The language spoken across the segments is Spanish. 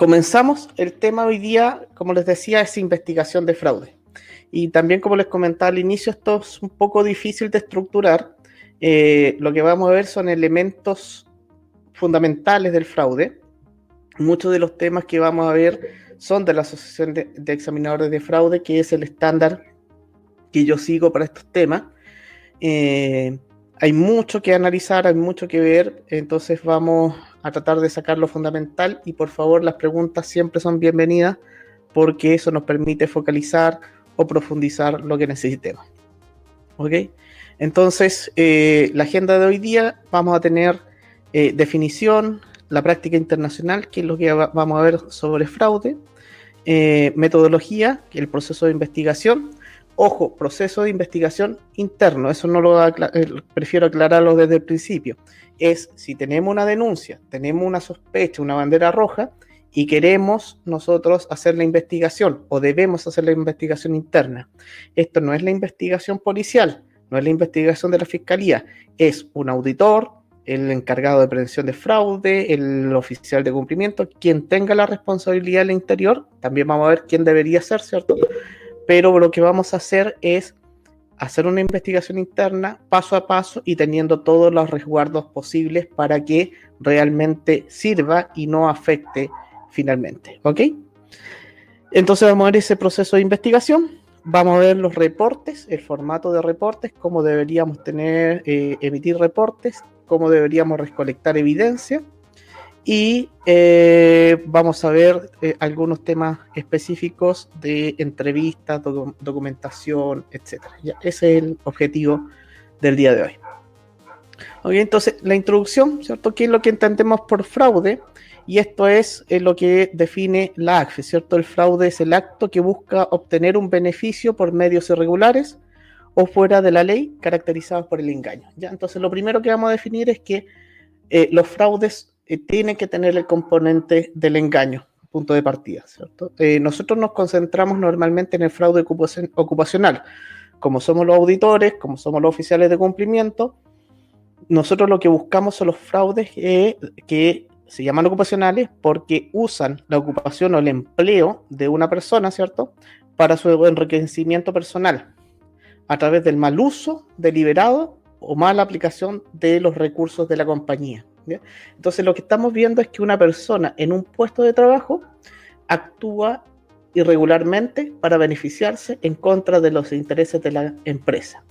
Comenzamos el tema hoy día, como les decía, es investigación de fraude. Y también, como les comentaba al inicio, esto es un poco difícil de estructurar. Lo que vamos a ver son elementos fundamentales del fraude. Muchos de los temas que vamos a ver son de la Asociación de Examinadores de Fraude, que es el estándar que yo sigo para estos temas. Hay mucho que analizar, hay mucho que ver, entonces vamos a tratar de sacar lo fundamental y por favor las preguntas siempre son bienvenidas porque eso nos permite focalizar o profundizar lo que necesitemos. ¿Ok? Entonces, la agenda de hoy día vamos a tener definición, la práctica internacional, que es lo que vamos a ver sobre fraude, metodología, que es el proceso de investigación. Ojo, proceso de investigación interno, eso no lo prefiero aclararlo desde el principio. Es si tenemos una denuncia, tenemos una sospecha, una bandera roja y queremos nosotros hacer la investigación o debemos hacer la investigación interna. Esto no es la investigación policial, no es la investigación de la fiscalía, es un auditor, el encargado de prevención de fraude, el oficial de cumplimiento, quien tenga la responsabilidad del interior. También vamos a ver quién debería ser, ¿cierto? Pero lo que vamos a hacer es hacer una investigación interna paso a paso y teniendo todos los resguardos posibles para que realmente sirva y no afecte finalmente, ¿ok? Entonces vamos a ver ese proceso de investigación, vamos a ver los reportes, el formato de reportes, cómo deberíamos emitir reportes, cómo deberíamos recolectar evidencia y vamos a ver algunos temas específicos de entrevistas, documentación, etc. Ya, ese es el objetivo del día de hoy. Okay, entonces, la introducción, ¿cierto? ¿Qué es lo que entendemos por fraude? Y esto es lo que define la ACFE, ¿cierto? El fraude es el acto que busca obtener un beneficio por medios irregulares o fuera de la ley, caracterizados por el engaño. ¿Ya? Entonces, lo primero que vamos a definir es que los fraudes tiene que tener el componente del engaño, punto de partida, ¿cierto? Nosotros nos concentramos normalmente en el fraude ocupacional. Como somos los auditores, como somos los oficiales de cumplimiento, nosotros lo que buscamos son los fraudes que se llaman ocupacionales porque usan la ocupación o el empleo de una persona, ¿cierto?, para su enriquecimiento personal, a través del mal uso deliberado o mala aplicación de los recursos de la compañía. ¿Ya? Entonces lo que estamos viendo es que una persona en un puesto de trabajo actúa irregularmente para beneficiarse en contra de los intereses de la empresa.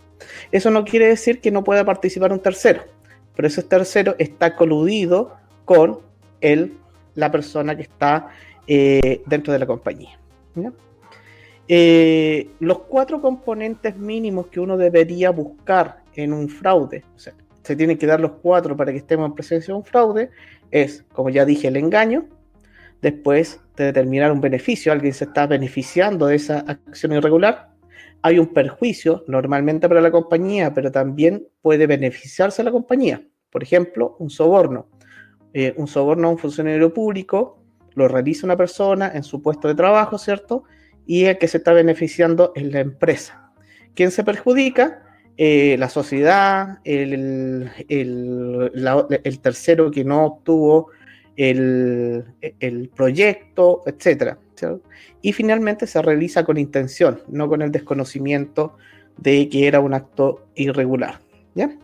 Eso no quiere decir que no pueda participar un tercero, pero ese tercero está coludido con la persona que está dentro de la compañía. ¿Ya? Los 4 componentes mínimos que uno debería buscar en un fraude, o sea, se tienen que dar los 4 para que estemos en presencia de un fraude, es, como ya dije, el engaño, después de determinar un beneficio, alguien se está beneficiando de esa acción irregular, hay un perjuicio normalmente para la compañía, pero también puede beneficiarse a la compañía, por ejemplo, un soborno a un funcionario público, lo realiza una persona en su puesto de trabajo, ¿cierto? Y el que se está beneficiando es la empresa. ¿Quién se perjudica? La sociedad, el tercero que no obtuvo el proyecto, etc. ¿cierto? Y finalmente se realiza con intención, no con el desconocimiento de que era un acto irregular. ¿Ya?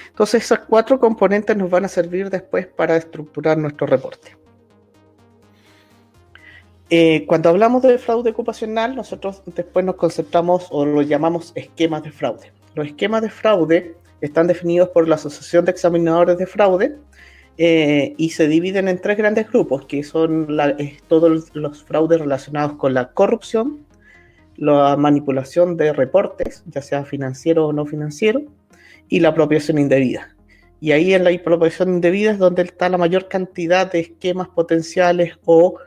Entonces, esas 4 componentes nos van a servir después para estructurar nuestro reporte. Cuando hablamos de fraude ocupacional, nosotros después nos concentramos o lo llamamos esquemas de fraude. Los esquemas de fraude están definidos por la Asociación de Examinadores de Fraude y se dividen en 3 grandes grupos, que son todos los fraudes relacionados con la corrupción, la manipulación de reportes, ya sea financiero o no financiero, y la apropiación indebida. Y ahí en la apropiación indebida es donde está la mayor cantidad de esquemas potenciales o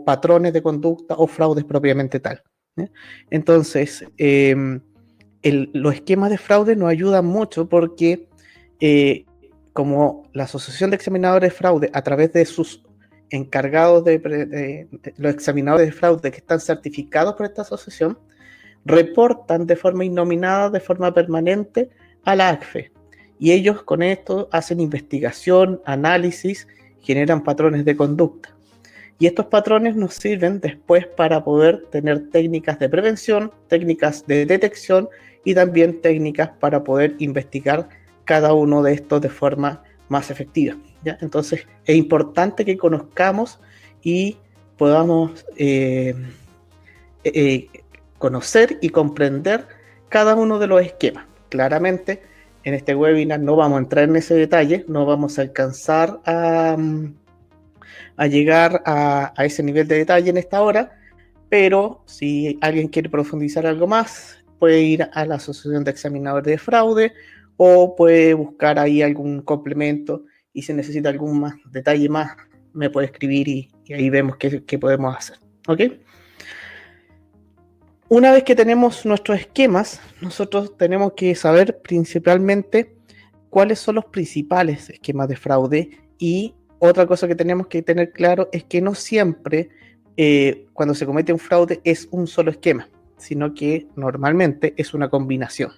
patrones de conducta o fraudes propiamente tal. ¿eh? Entonces, los esquemas de fraude nos ayudan mucho porque como la Asociación de Examinadores de Fraude, a través de sus encargados de los examinadores de fraude que están certificados por esta asociación, reportan de forma innominada, de forma permanente a la ACFE. Y ellos con esto hacen investigación, análisis, generan patrones de conducta. Y estos patrones nos sirven después para poder tener técnicas de prevención, técnicas de detección y también técnicas para poder investigar cada uno de estos de forma más efectiva, ¿ya? Entonces es importante que conozcamos y podamos conocer y comprender cada uno de los esquemas. Claramente, en este webinar no vamos a entrar en ese detalle, no vamos a alcanzar a llegar a ese nivel de detalle en esta hora, pero si alguien quiere profundizar algo más, puede ir a la Asociación de Examinadores de Fraude o puede buscar ahí algún complemento, y si necesita algún más detalle más, me puede escribir y ahí vemos qué podemos hacer. ¿Ok? Una vez que tenemos nuestros esquemas, nosotros tenemos que saber principalmente cuáles son los principales esquemas de fraude, y otra cosa que tenemos que tener claro es que no siempre cuando se comete un fraude es un solo esquema, sino que normalmente es una combinación.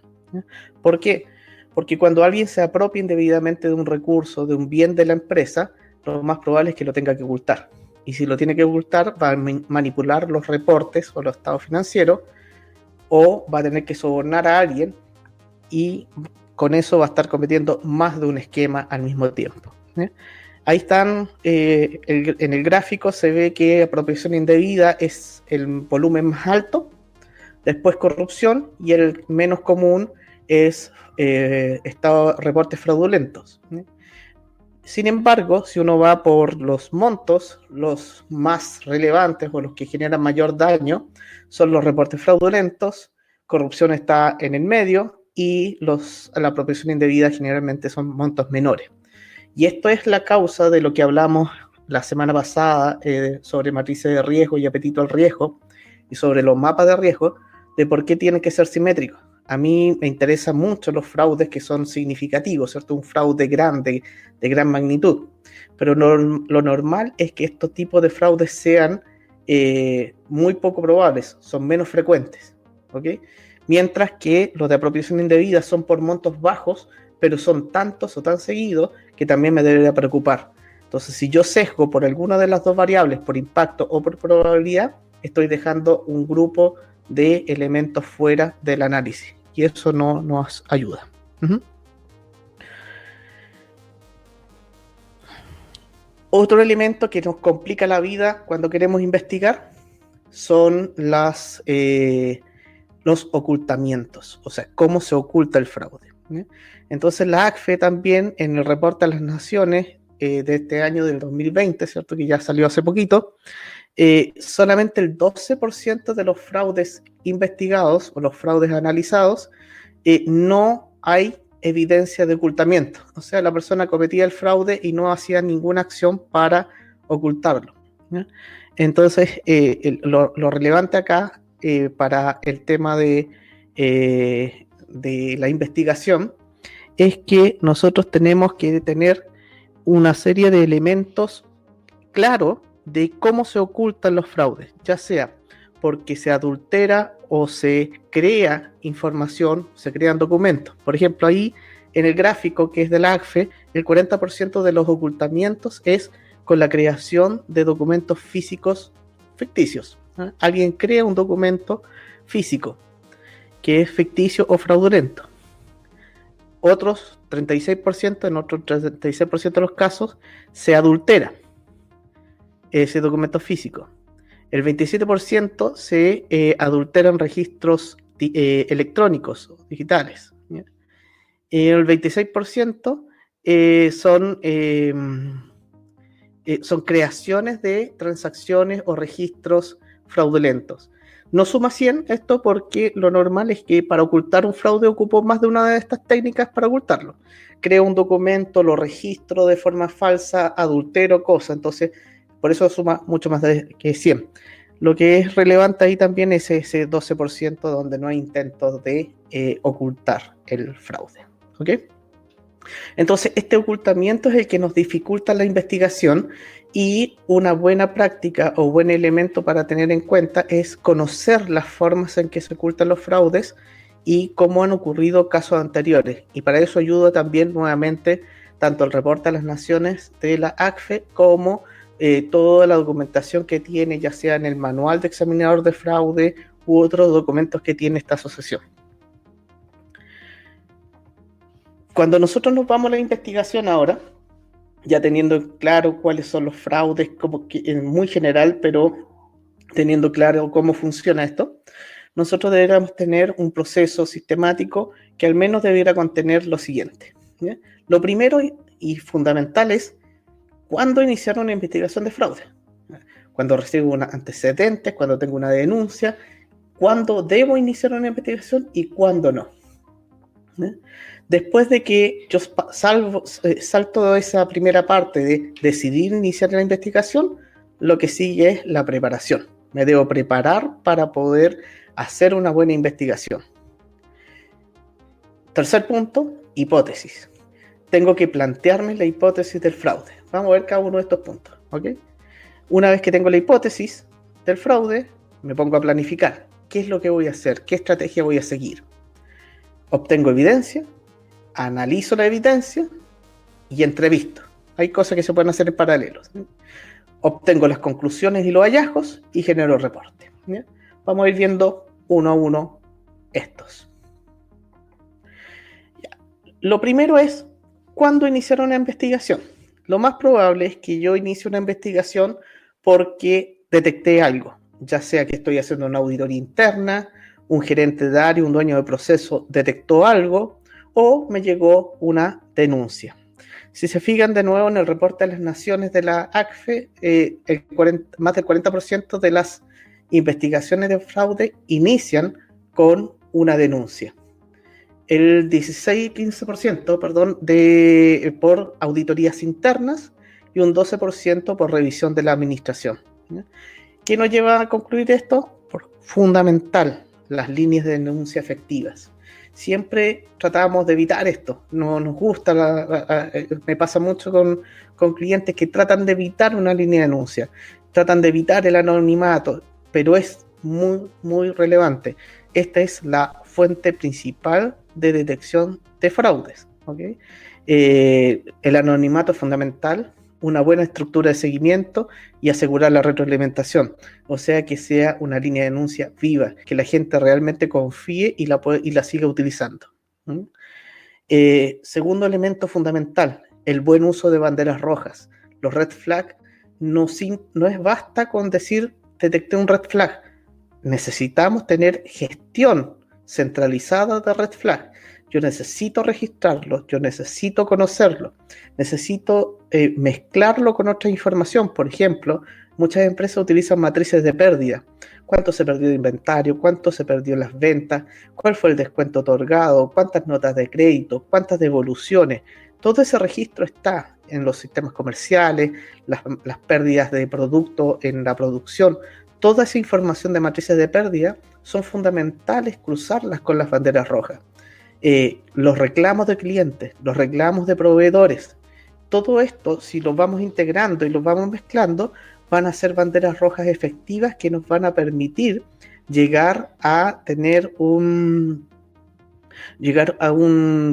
¿Por qué? Porque cuando alguien se apropia indebidamente de un recurso, de un bien de la empresa, lo más probable es que lo tenga que ocultar. Y si lo tiene que ocultar, va a manipular los reportes o los estados financieros, o va a tener que sobornar a alguien, y con eso va a estar cometiendo más de un esquema al mismo tiempo. Ahí están, en el gráfico se ve que apropiación indebida es el volumen más alto, después corrupción, y el menos común es reportes fraudulentos. Sin embargo, si uno va por los montos, los más relevantes o los que generan mayor daño son los reportes fraudulentos, corrupción está en el medio, y la apropiación indebida generalmente son montos menores. Y esto es la causa de lo que hablamos la semana pasada sobre matrices de riesgo y apetito al riesgo, y sobre los mapas de riesgo, de por qué tienen que ser simétricos. A mí me interesan mucho los fraudes que son significativos, ¿cierto? Un fraude grande, de gran magnitud. Pero lo normal es que estos tipos de fraudes sean muy poco probables, son menos frecuentes, ¿ok? Mientras que los de apropiación indebida son por montos bajos, pero son tantos o tan seguidos que también me debería preocupar. Entonces, si yo sesgo por alguna de las dos variables, por impacto o por probabilidad, estoy dejando un grupo de elementos fuera del análisis, y eso no nos ayuda. Otro elemento que nos complica la vida cuando queremos investigar son los ocultamientos, o sea, cómo se oculta el fraude. Entonces la ACFE también, en el reporte a las naciones de este año del 2020, ¿cierto? Que ya salió hace poquito, solamente el 12% de los fraudes investigados o los fraudes analizados no hay evidencia de ocultamiento. O sea, la persona cometía el fraude y no hacía ninguna acción para ocultarlo, ¿ya? Entonces, lo relevante acá para el tema de la investigación es que nosotros tenemos que tener una serie de elementos claros de cómo se ocultan los fraudes, ya sea porque se adultera o se crea información, se crean documentos. Por ejemplo, ahí en el gráfico que es de la ACFE, el 40% de los ocultamientos es con la creación de documentos físicos ficticios. Alguien crea un documento físico que es ficticio o fraudulento. Otros 36%, en otros 36% de los casos, se adultera ese documento físico. El 27% se adulteran registros electrónicos, digitales, ¿ya? El 26% son creaciones de transacciones o registros fraudulentos. No suma 100 esto, porque lo normal es que para ocultar un fraude ocupo más de una de estas técnicas para ocultarlo. Creo un documento, lo registro de forma falsa, adultero cosas, entonces por eso suma mucho más que 100. Lo que es relevante ahí también es ese 12% donde no hay intentos de ocultar el fraude, ¿ok? Entonces, este ocultamiento es el que nos dificulta la investigación, y una buena práctica o buen elemento para tener en cuenta es conocer las formas en que se ocultan los fraudes y cómo han ocurrido casos anteriores. Y para eso ayuda también nuevamente tanto el reporte a las naciones de la ACFE como toda la documentación que tiene, ya sea en el manual de examinador de fraude u otros documentos que tiene esta asociación. Cuando nosotros nos vamos a la investigación ahora, ya teniendo claro cuáles son los fraudes, como que en muy general, pero teniendo claro cómo funciona esto, nosotros deberíamos tener un proceso sistemático que al menos debiera contener lo siguiente, ¿ya? Lo primero y fundamental es cuándo iniciar una investigación de fraude. Cuando recibo un antecedente, cuando tengo una denuncia, cuándo debo iniciar una investigación y cuándo no. Después de que yo salto esa primera parte de decidir iniciar la investigación, lo que sigue es la preparación. Me debo preparar para poder hacer una buena investigación. Tercer punto, hipótesis. Tengo que plantearme la hipótesis del fraude. Vamos a ver cada uno de estos puntos, ¿ok? Una vez que tengo la hipótesis del fraude, me pongo a planificar. ¿Qué es lo que voy a hacer? ¿Qué estrategia voy a seguir? Obtengo evidencia, analizo la evidencia y entrevisto. Hay cosas que se pueden hacer en paralelo. Obtengo las conclusiones y los hallazgos y genero reporte. ¿Ya? Vamos a ir viendo uno a uno estos. Ya. Lo primero es, ¿cuándo iniciar una investigación? Lo más probable es que yo inicie una investigación porque detecté algo, ya sea que estoy haciendo una auditoría interna, un gerente de área, un dueño de proceso detectó algo o me llegó una denuncia. Si se fijan de nuevo en el reporte de las naciones de la ACFE, más del 40% de las investigaciones de fraude inician con una denuncia. El 16-15%, por auditorías internas y un 12% por revisión de la administración. ¿Qué nos lleva a concluir esto? Fundamental, las líneas de denuncia efectivas. Siempre tratamos de evitar esto. No nos gusta, me pasa mucho con clientes que tratan de evitar una línea de denuncia, tratan de evitar el anonimato, pero es muy, muy relevante. Esta es la fuente principal de detección de fraudes, ¿okay? El anonimato es fundamental, una buena estructura de seguimiento y asegurar la retroalimentación, o sea que sea una línea de denuncia viva, que la gente realmente confíe y la siga utilizando. Segundo elemento fundamental, el buen uso de banderas rojas. Los red flags no es basta con decir detecté un red flag, necesitamos tener gestión centralizada de red flag. Yo necesito registrarlo, yo necesito conocerlo, necesito mezclarlo con otra información. Por ejemplo, muchas empresas utilizan matrices de pérdida. ¿Cuánto se perdió de inventario? ¿Cuánto se perdió en las ventas? ¿Cuál fue el descuento otorgado? ¿Cuántas notas de crédito? ¿Cuántas devoluciones? Todo ese registro está en los sistemas comerciales, las pérdidas de producto en la producción. Toda esa información de matrices de pérdida son fundamentales cruzarlas con las banderas rojas. Los reclamos de clientes, los reclamos de proveedores, todo esto, si los vamos integrando y los vamos mezclando, van a ser banderas rojas efectivas que nos van a permitir llegar a tener un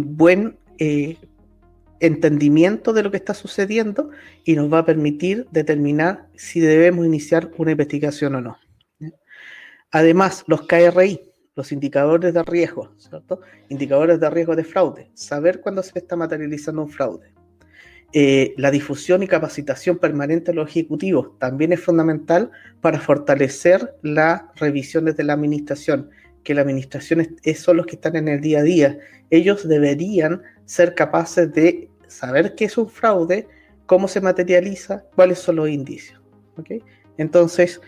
buen entendimiento de lo que está sucediendo y nos va a permitir determinar si debemos iniciar una investigación o no. Además, los KRI, los indicadores de riesgo, ¿cierto? Indicadores de riesgo de fraude, saber cuándo se está materializando un fraude. La difusión y capacitación permanente de los ejecutivos también es fundamental para fortalecer las revisiones de la administración, que la administración son los que están en el día a día. Ellos deberían ser capaces de saber qué es un fraude, cómo se materializa, cuáles son los indicios. ¿Okay? Entonces,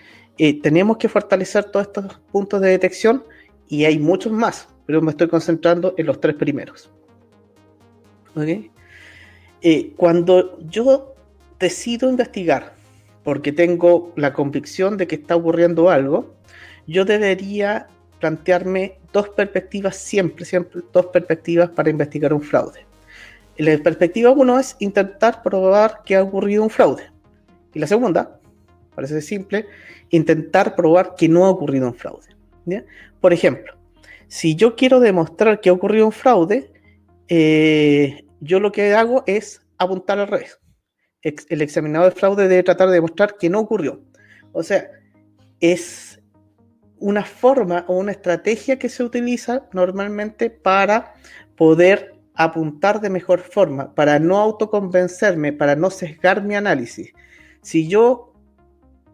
tenemos que fortalecer todos estos puntos de detección y hay muchos más, pero me estoy concentrando en los 3 primeros. ¿Okay? Cuando yo decido investigar porque tengo la convicción de que está ocurriendo algo, yo debería plantearme 2 perspectivas, siempre 2 perspectivas para investigar un fraude. La perspectiva 1 es intentar probar que ha ocurrido un fraude. Y la segunda, parece simple, intentar probar que no ha ocurrido un fraude. ¿Ya? Por ejemplo, si yo quiero demostrar que ha ocurrido un fraude, yo lo que hago es apuntar al revés. El examinador de fraude debe tratar de demostrar que no ocurrió. O sea, es una forma o una estrategia que se utiliza normalmente para poder apuntar de mejor forma, para no autoconvencerme, para no sesgar mi análisis. Si yo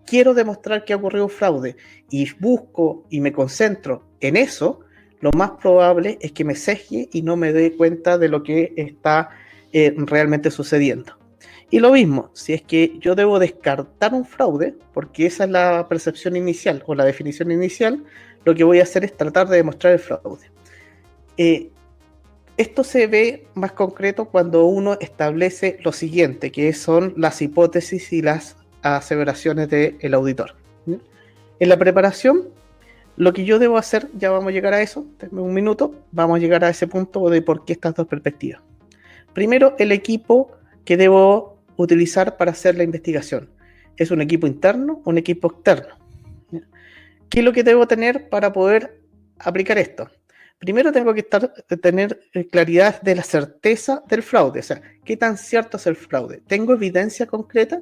quiero demostrar que ha ocurrido un fraude y busco y me concentro en eso, lo más probable es que me sesgue y no me dé cuenta de lo que está realmente sucediendo. Y lo mismo, si es que yo debo descartar un fraude, porque esa es la percepción inicial o la definición inicial, lo que voy a hacer es tratar de demostrar el fraude. Esto se ve más concreto cuando uno establece lo siguiente, que son las hipótesis y las aseveraciones del auditor. En la preparación, lo que yo debo hacer, ya vamos a llegar a eso, denme un minuto, vamos a llegar a ese punto de por qué estas dos perspectivas. Primero, el equipo que debo utilizar para hacer la investigación. ¿Es un equipo interno o un equipo externo? ¿Qué es lo que debo tener para poder aplicar esto? Primero tengo que tener claridad de la certeza del fraude, o sea, ¿qué tan cierto es el fraude? ¿Tengo evidencia concreta?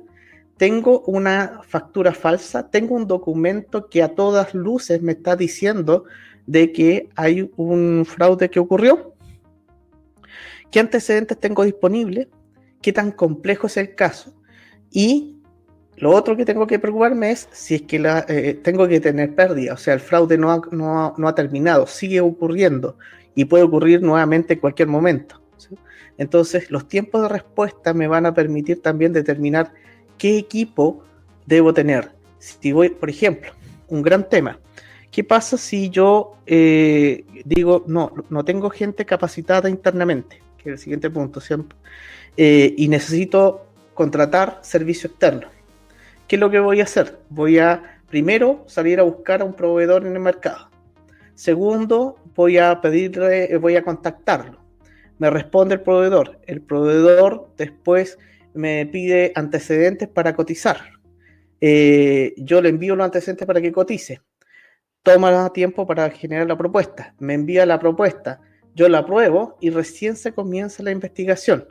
¿Tengo una factura falsa? ¿Tengo un documento que a todas luces me está diciendo de que hay un fraude que ocurrió? ¿Qué antecedentes tengo disponibles? ¿Qué tan complejo es el caso? Y lo otro que tengo que preocuparme es si es que tengo que tener pérdida, o sea, el fraude no ha terminado, sigue ocurriendo y puede ocurrir nuevamente en cualquier momento, ¿sí? Entonces, los tiempos de respuesta me van a permitir también determinar qué equipo debo tener. Si voy, por ejemplo, un gran tema, ¿qué pasa si yo digo, no tengo gente capacitada internamente? Que es el siguiente punto, siempre, y necesito contratar servicio externo. ¿Qué es lo que voy a hacer? Voy a, primero, salir a buscar a un proveedor en el mercado. Segundo, voy a contactarlo. Me responde el proveedor. El proveedor después me pide antecedentes para cotizar. Yo le envío los antecedentes para que cotice. Toma tiempo para generar la propuesta. Me envía la propuesta. Yo la apruebo y recién se comienza la investigación.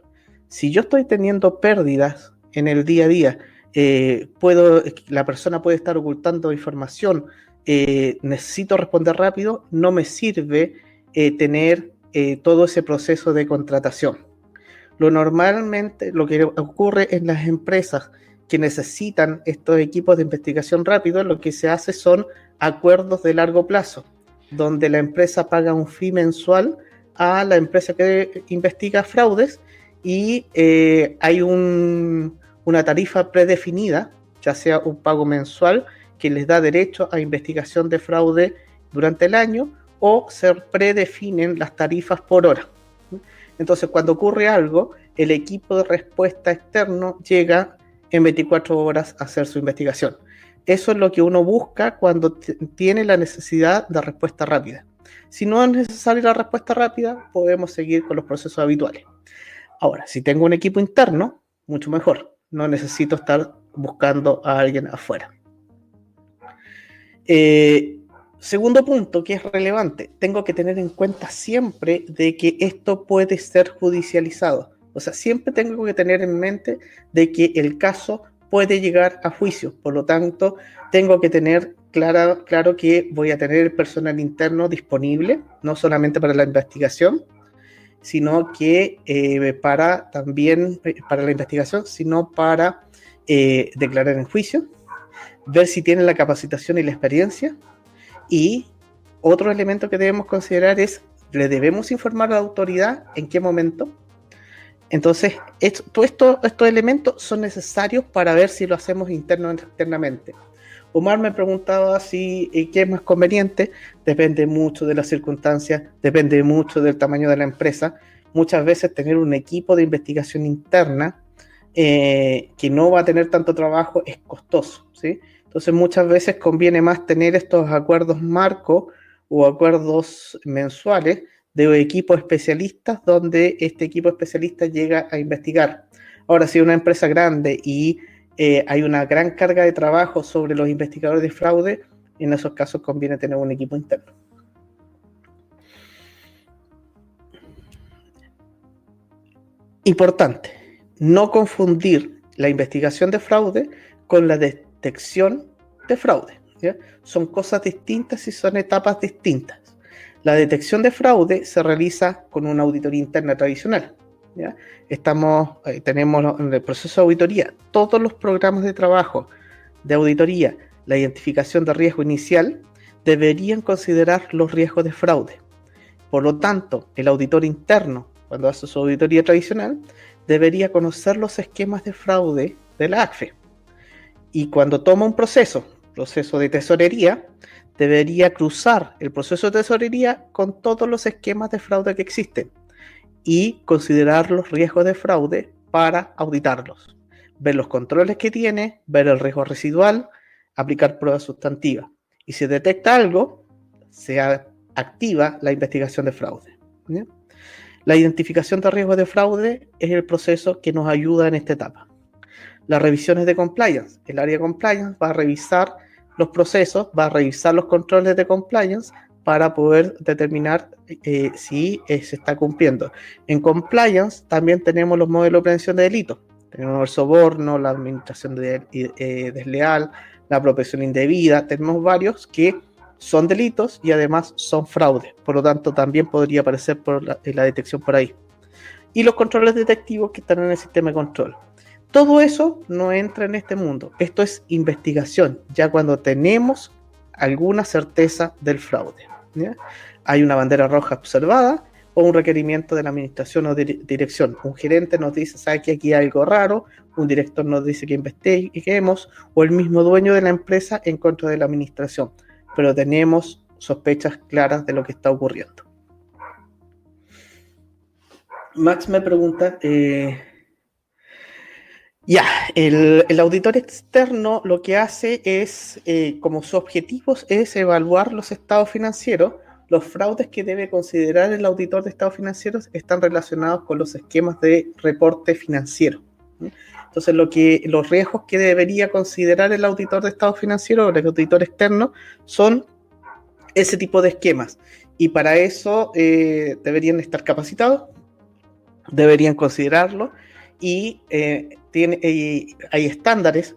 Si yo estoy teniendo pérdidas en el día a día, la persona puede estar ocultando información, necesito responder rápido, no me sirve tener todo ese proceso de contratación. Normalmente lo que ocurre en las empresas que necesitan estos equipos de investigación rápido, lo que se hace son acuerdos de largo plazo, donde la empresa paga un fee mensual a la empresa que investiga fraudes y hay una tarifa predefinida, ya sea un pago mensual que les da derecho a investigación de fraude durante el año, o se predefinen las tarifas por hora. Entonces, cuando ocurre algo, el equipo de respuesta externo llega en 24 horas a hacer su investigación. Eso es lo que uno busca cuando tiene la necesidad de respuesta rápida. Si no es necesaria la respuesta rápida, podemos seguir con los procesos habituales. Ahora, si tengo un equipo interno, mucho mejor. No necesito estar buscando a alguien afuera. Segundo punto que es relevante, tengo que tener en cuenta siempre de que esto puede ser judicializado. O sea, siempre tengo que tener en mente de que el caso puede llegar a juicio. Por lo tanto, tengo que tener claro que voy a tener el personal interno disponible, no solamente para la investigación, sino que para la investigación, sino para declarar en juicio, ver si tienen la capacitación y la experiencia. Y otro elemento que debemos considerar es, ¿le debemos informar a la autoridad en qué momento? Entonces, todos estos elementos son necesarios para ver si lo hacemos interno o externamente. Omar me preguntaba qué es más conveniente. Depende mucho de las circunstancias, depende mucho del tamaño de la empresa. Muchas veces tener un equipo de investigación interna que no va a tener tanto trabajo es costoso, ¿sí? Entonces muchas veces conviene más tener estos acuerdos marco o acuerdos mensuales de equipos especialistas donde este equipo especialista llega a investigar. Ahora, si es una empresa grande y hay una gran carga de trabajo sobre los investigadores de fraude, en esos casos conviene tener un equipo interno. Importante, no confundir la investigación de fraude con la detección de fraude, ¿ya? Son cosas distintas y son etapas distintas. La detección de fraude se realiza con una auditoría interna tradicional, ¿ya? Tenemos en el proceso de auditoría todos los programas de trabajo de auditoría, la identificación de riesgo inicial, deberían considerar los riesgos de fraude. Por lo tanto, el auditor interno, cuando hace su auditoría tradicional, debería conocer los esquemas de fraude de la ACFE. Y cuando toma un proceso de tesorería, debería cruzar el proceso de tesorería con todos los esquemas de fraude que existen y considerar los riesgos de fraude para auditarlos. Ver los controles que tiene, ver el riesgo residual, aplicar pruebas sustantivas. Y si detecta algo, se activa la investigación de fraude, ¿ya? La identificación de riesgos de fraude es el proceso que nos ayuda en esta etapa. Las revisiones de compliance. El área de compliance va a revisar los procesos, va a revisar los controles de compliance para poder determinar si se está cumpliendo. En compliance también tenemos los modelos de prevención de delitos. Tenemos el soborno, la administración desleal, la apropiación indebida. Tenemos varios que son delitos y además son fraudes. Por lo tanto, también podría aparecer por la detección por ahí. Y los controles detectivos que están en el sistema de control. Todo eso no entra en este mundo. Esto es investigación, ya cuando tenemos alguna certeza del fraude, ¿ya? Hay una bandera roja observada o un requerimiento de la administración o dirección. Un gerente nos dice, ¿sabe que aquí hay algo raro? Un director nos dice que investiguemos, o el mismo dueño de la empresa en contra de la administración. Pero tenemos sospechas claras de lo que está ocurriendo. Max me pregunta... el auditor externo lo que hace es, como su objetivo es evaluar los estados financieros. Los fraudes que debe considerar el auditor de estados financieros están relacionados con los esquemas de reporte financiero. Entonces, los riesgos que debería considerar el auditor de estados financieros o el auditor externo son ese tipo de esquemas. Y para eso deberían estar capacitados, deberían considerarlo y hay estándares.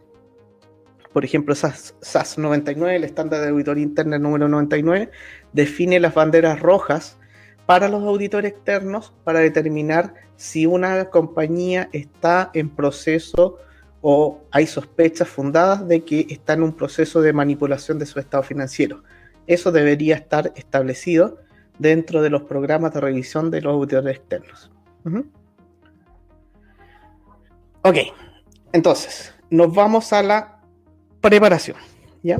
Por ejemplo, SAS 99, el estándar de auditoría interna número 99, define las banderas rojas para los auditores externos para determinar si una compañía está en proceso o hay sospechas fundadas de que está en un proceso de manipulación de su estado financiero. Eso debería estar establecido dentro de los programas de revisión de los auditores externos. Ok, entonces, nos vamos a la preparación, ¿ya?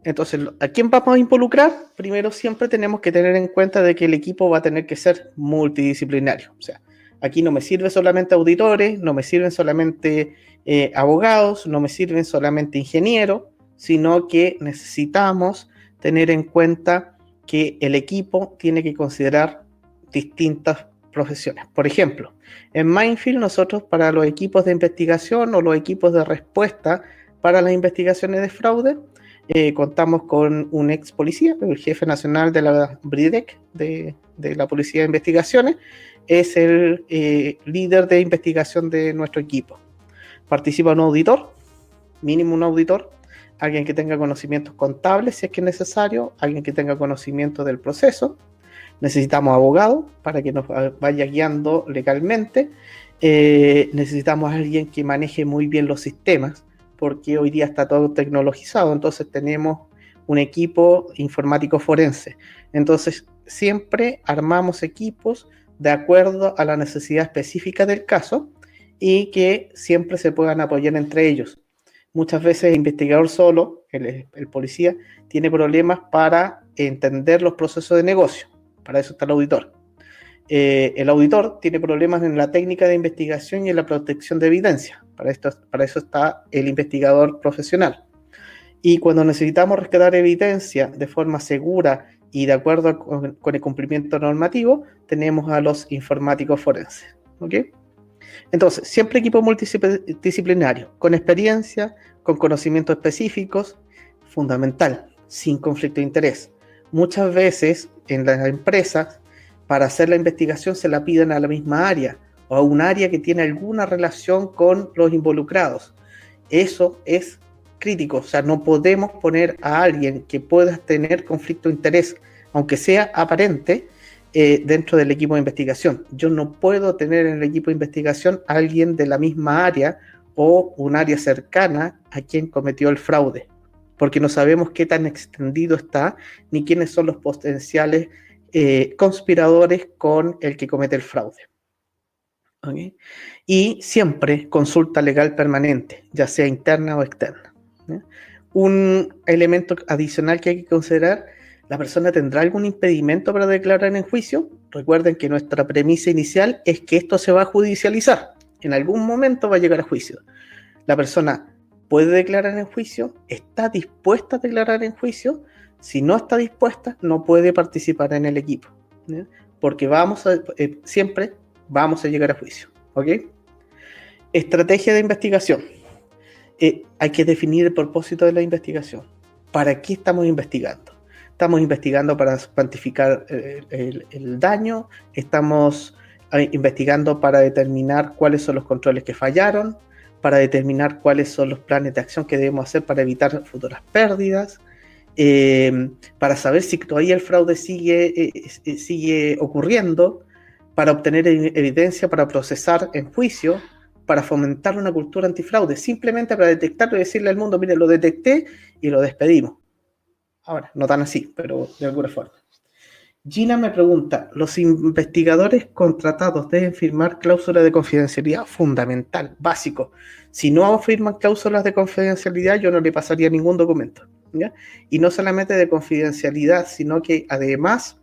Entonces, ¿a quién vamos a involucrar? Primero, siempre tenemos que tener en cuenta de que el equipo va a tener que ser multidisciplinario. O sea, aquí no me sirven solamente auditores, no me sirven solamente abogados, no me sirven solamente ingenieros, sino que necesitamos tener en cuenta que el equipo tiene que considerar distintas profesiones. Por ejemplo, en Mindfield nosotros para los equipos de investigación o los equipos de respuesta para las investigaciones de fraude contamos con un ex policía, el jefe nacional de la BRIDEC, de la Policía de Investigaciones, es el líder de investigación de nuestro equipo. Participa un auditor, mínimo un auditor, alguien que tenga conocimientos contables si es que es necesario, alguien que tenga conocimiento del proceso. Necesitamos abogados para que nos vaya guiando legalmente. Necesitamos a alguien que maneje muy bien los sistemas, porque hoy día está todo tecnologizado. Entonces tenemos un equipo informático forense. Entonces siempre armamos equipos de acuerdo a la necesidad específica del caso y que siempre se puedan apoyar entre ellos. Muchas veces el investigador solo, el policía, tiene problemas para entender los procesos de negocio. Para eso está el auditor. El auditor tiene problemas en la técnica de investigación y en la protección de evidencia. Para eso está el investigador profesional. Y cuando necesitamos rescatar evidencia de forma segura y de acuerdo con el cumplimiento normativo, tenemos a los informáticos forenses. ¿Ok? Entonces, siempre equipo multidisciplinario, con experiencia, con conocimientos específicos, fundamental, sin conflicto de interés. Muchas veces en las empresas, para hacer la investigación se la piden a la misma área o a un área que tiene alguna relación con los involucrados. Eso es crítico, o sea, no podemos poner a alguien que pueda tener conflicto de interés, aunque sea aparente, dentro del equipo de investigación. Yo no puedo tener en el equipo de investigación a alguien de la misma área o un área cercana a quien cometió el fraude, porque no sabemos qué tan extendido está, ni quiénes son los potenciales conspiradores con el que comete el fraude. ¿Okay? Y siempre consulta legal permanente, ya sea interna o externa. ¿Sí? Un elemento adicional que hay que considerar: ¿la persona tendrá algún impedimento para declarar en juicio? Recuerden que nuestra premisa inicial es que esto se va a judicializar. En algún momento va a llegar a juicio. ¿La persona puede declarar en juicio? ¿Está dispuesta a declarar en juicio? Si no está dispuesta, no puede participar en el equipo, ¿sí? Porque siempre vamos a llegar a juicio. ¿Ok? Estrategia de investigación. Hay que definir el propósito de la investigación. ¿Para qué estamos investigando? Estamos investigando para cuantificar el daño, estamos investigando para determinar cuáles son los controles que fallaron, para determinar cuáles son los planes de acción que debemos hacer para evitar futuras pérdidas, para saber si todavía el fraude sigue ocurriendo, para obtener evidencia, para procesar en juicio, para fomentar una cultura antifraude, simplemente para detectarlo y decirle al mundo: mire, lo detecté y lo despedimos. Ahora, no tan así, pero de alguna forma. Gina me pregunta: ¿los investigadores contratados deben firmar cláusulas de confidencialidad? Fundamental, básico. Si no firman cláusulas de confidencialidad, yo no le pasaría ningún documento, ¿ya? Y no solamente de confidencialidad, sino que además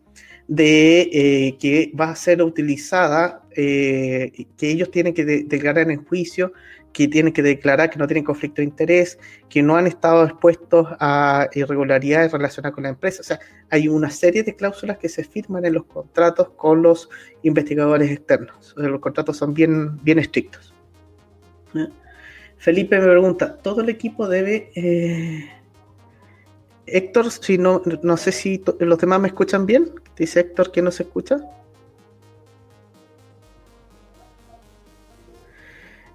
de que va a ser utilizada, que ellos tienen que declarar en juicio, que tienen que declarar que no tienen conflicto de interés, que no han estado expuestos a irregularidades relacionadas con la empresa. O sea, hay una serie de cláusulas que se firman en los contratos con los investigadores externos. O sea, los contratos son bien, bien estrictos. Felipe me pregunta: ¿todo el equipo debe... Héctor, si no sé si los demás me escuchan bien. Dice Héctor que no se escucha.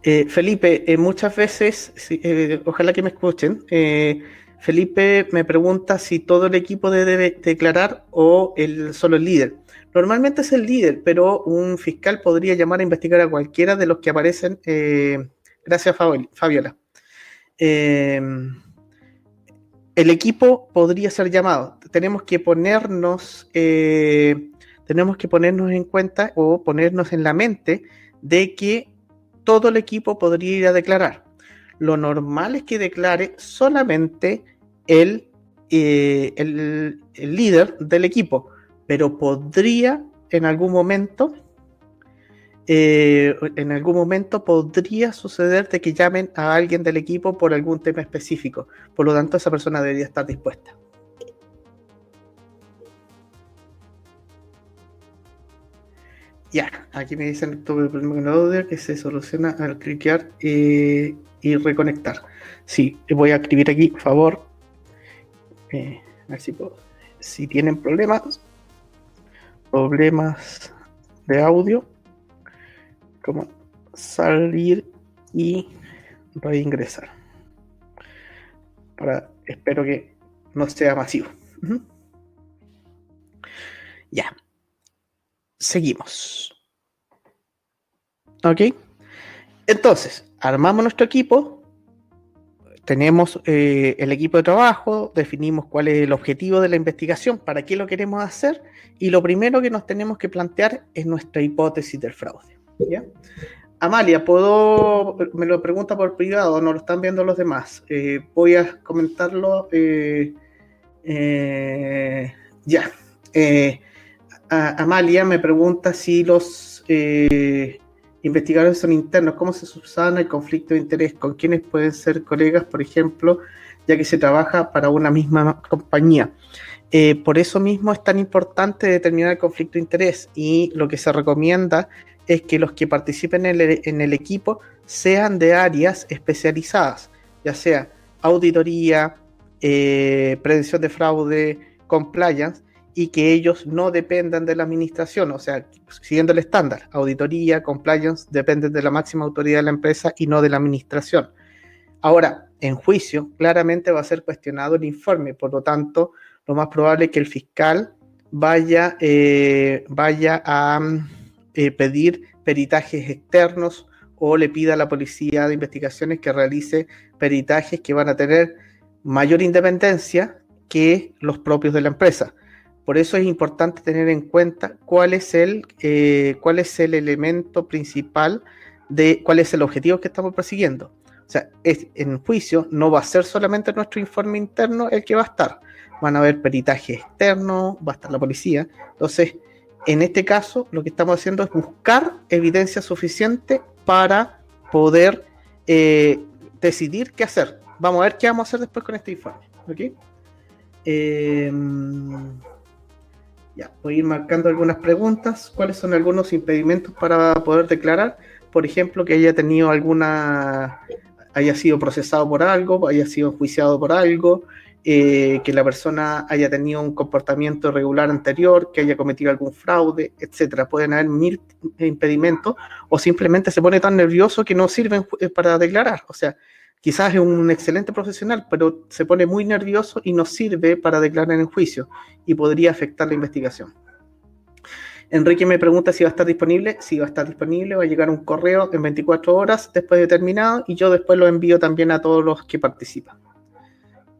Felipe, muchas veces, ojalá que me escuchen, Felipe me pregunta si todo el equipo debe declarar o solo el líder. Normalmente es el líder, pero un fiscal podría llamar a investigar a cualquiera de los que aparecen. Gracias, Fabiola. El equipo podría ser llamado. Tenemos que ponernos en cuenta o ponernos en la mente de que todo el equipo podría ir a declarar. Lo normal es que declare solamente el líder del equipo, pero podría en algún momento podría suceder de que llamen a alguien del equipo por algún tema específico. Por lo tanto, esa persona debería estar dispuesta. Ya, aquí me dicen tuve el problema con el audio que se soluciona al cliquear y reconectar. Sí, voy a escribir aquí, por favor. A ver si puedo. Si tienen problemas de audio, como salir y reingresar. Espero que no sea masivo. Ya. Seguimos. Ok. Entonces, armamos nuestro equipo. Tenemos el equipo de trabajo, definimos cuál es el objetivo de la investigación, para qué lo queremos hacer, y lo primero que nos tenemos que plantear es nuestra hipótesis del fraude. ¿Ya? Amalia, me lo pregunta por privado, no lo están viendo los demás. Voy a comentarlo. Ya. Amalia me pregunta si los investigadores son internos, cómo se subsana el conflicto de interés, con quiénes pueden ser colegas, por ejemplo, ya que se trabaja para una misma compañía. Por eso mismo es tan importante determinar el conflicto de interés, y lo que se recomienda es que los que participen en el equipo sean de áreas especializadas, ya sea auditoría, prevención de fraude, compliance, y que ellos no dependan de la administración, o sea, siguiendo el estándar, auditoría, compliance, dependen de la máxima autoridad de la empresa y no de la administración. Ahora, en juicio, claramente va a ser cuestionado el informe, por lo tanto, lo más probable es que el fiscal vaya a pedir peritajes externos o le pida a la policía de investigaciones que realice peritajes que van a tener mayor independencia que los propios de la empresa. Por eso es importante tener en cuenta cuál es el elemento principal de cuál es el objetivo que estamos persiguiendo. O sea, en juicio no va a ser solamente nuestro informe interno el que va a estar. Van a haber peritajes externos, va a estar la policía. Entonces, en este caso, lo que estamos haciendo es buscar evidencia suficiente para poder decidir qué hacer. Vamos a ver qué vamos a hacer después con este informe. ¿Okay? Ya, voy a ir marcando algunas preguntas. ¿Cuáles son algunos impedimentos para poder declarar? Por ejemplo, que haya sido procesado por algo, haya sido enjuiciado por algo, que la persona haya tenido un comportamiento irregular anterior, que haya cometido algún fraude, etcétera. Pueden haber 1000 impedimentos, o simplemente se pone tan nervioso que no sirven para declarar. O sea, quizás es un excelente profesional, pero se pone muy nervioso y no sirve para declarar en juicio y podría afectar la investigación. Enrique me pregunta si va a estar disponible. Sí, va a estar disponible, va a llegar un correo en 24 horas después de terminado y yo después lo envío también a todos los que participan.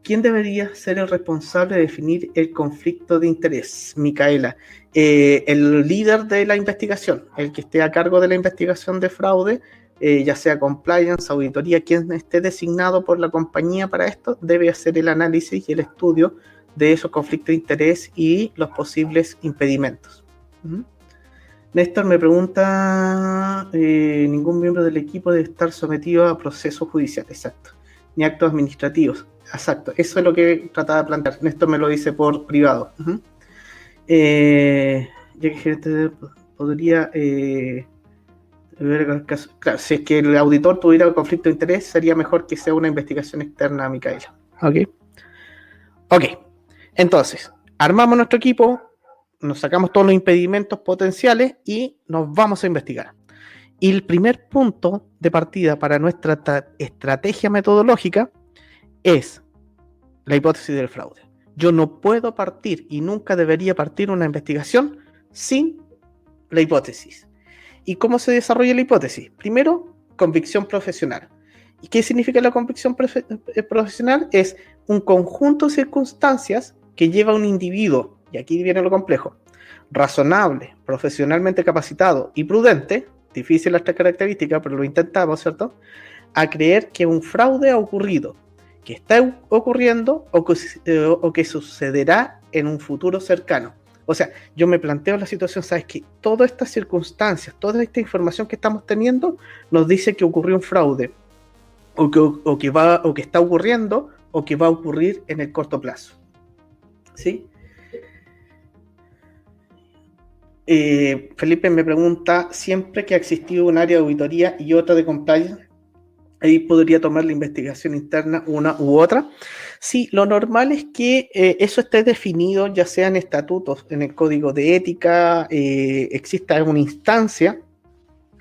¿Quién debería ser el responsable de definir el conflicto de interés? Micaela, el líder de la investigación, el que esté a cargo de la investigación de fraude, ya sea compliance, auditoría, quien esté designado por la compañía para esto, debe hacer el análisis y el estudio de esos conflictos de interés y los posibles impedimentos. Néstor me pregunta, ningún miembro del equipo debe estar sometido a procesos judiciales, exacto, ni actos administrativos, exacto, eso es lo que trataba de plantear. Néstor me lo dice por privado. Ya que gerente podría ver el caso. Claro, si es que el auditor tuviera un conflicto de interés, sería mejor que sea una investigación externa a Micaela. Ok, entonces, armamos nuestro equipo, nos sacamos todos los impedimentos potenciales y nos vamos a investigar. Y el primer punto de partida para nuestra estrategia metodológica es la hipótesis del fraude. Yo no puedo partir y nunca debería partir una investigación sin la hipótesis. ¿Y cómo se desarrolla la hipótesis? Primero, convicción profesional. ¿Y qué significa la convicción profesional? Es un conjunto de circunstancias que lleva a un individuo, y aquí viene lo complejo, razonable, profesionalmente capacitado y prudente, difícil esta característica, pero lo intentamos, ¿cierto?, a creer que un fraude ha ocurrido, que está ocurriendo o que sucederá en un futuro cercano. O sea, yo me planteo la situación, ¿sabes qué? Todas estas circunstancias, toda esta información que estamos teniendo nos dice que ocurrió un fraude, o que está ocurriendo, o que va a ocurrir en el corto plazo. ¿Sí? Felipe me pregunta, siempre que ha existido un área de auditoría y otra de compliance, ahí podría tomar la investigación interna una u otra. Sí, lo normal es que eso esté definido, ya sea en estatutos, en el código de ética, exista una instancia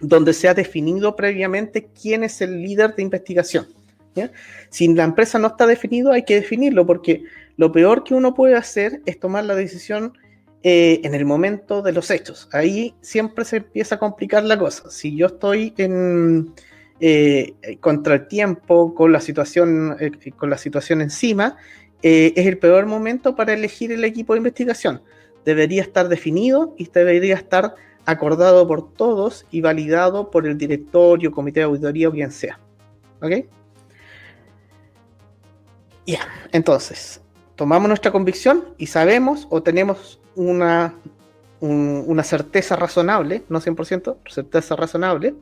donde se ha definido previamente quién es el líder de investigación. ¿Ya? Si la empresa no está definido, hay que definirlo, porque lo peor que uno puede hacer es tomar la decisión en el momento de los hechos. Ahí siempre se empieza a complicar la cosa. Si yo estoy contra el tiempo, con la situación encima, es el peor momento para elegir el equipo de investigación. Debería estar definido y debería estar acordado por todos y validado por el directorio, comité de auditoría o quien sea. ¿Ok? Ya, entonces, tomamos nuestra convicción y sabemos o tenemos una certeza razonable, no 100%, certeza razonable.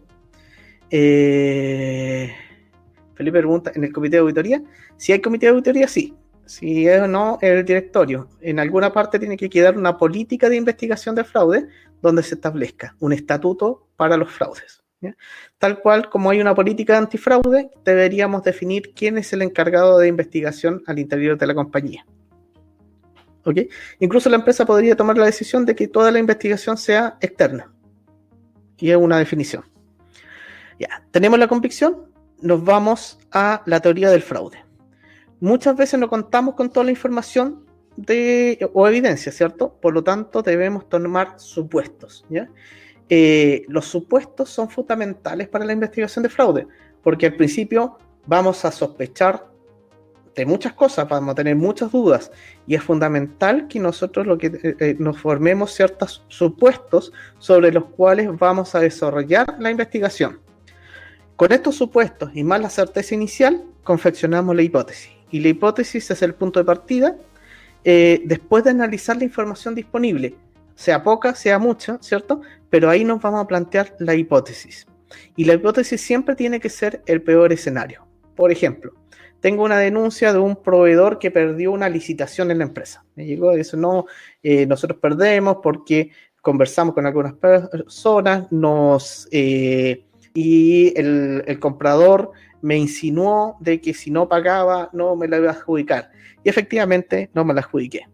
Felipe pregunta, ¿en el comité de auditoría? Si hay comité de auditoría, sí. Si es o no, el directorio. En alguna parte tiene que quedar una política de investigación de fraude donde se establezca un estatuto para los fraudes. ¿Ya? Tal cual como hay una política de antifraude, deberíamos definir quién es el encargado de investigación al interior de la compañía. ¿ok? Incluso la empresa podría tomar la decisión de que toda la investigación sea externa. Y es una definición. Ya, tenemos la convicción, nos vamos a la teoría del fraude. Muchas veces no contamos con toda la información o evidencia, ¿cierto? Por lo tanto, debemos tomar supuestos, ¿ya? Los supuestos son fundamentales para la investigación de fraude, porque al principio vamos a sospechar de muchas cosas, vamos a tener muchas dudas, y es fundamental que nosotros nos formemos ciertos supuestos sobre los cuales vamos a desarrollar la investigación. Con estos supuestos y más la certeza inicial, confeccionamos la hipótesis. Y la hipótesis es el punto de partida después de analizar la información disponible, sea poca, sea mucha, ¿cierto? Pero ahí nos vamos a plantear la hipótesis. Y la hipótesis siempre tiene que ser el peor escenario. Por ejemplo, tengo una denuncia de un proveedor que perdió una licitación en la empresa. Me llegó y dice, no, nosotros perdemos porque conversamos con algunas personas, y el comprador me insinuó de que si no pagaba no me la iba a adjudicar. Y efectivamente no me la adjudiqué.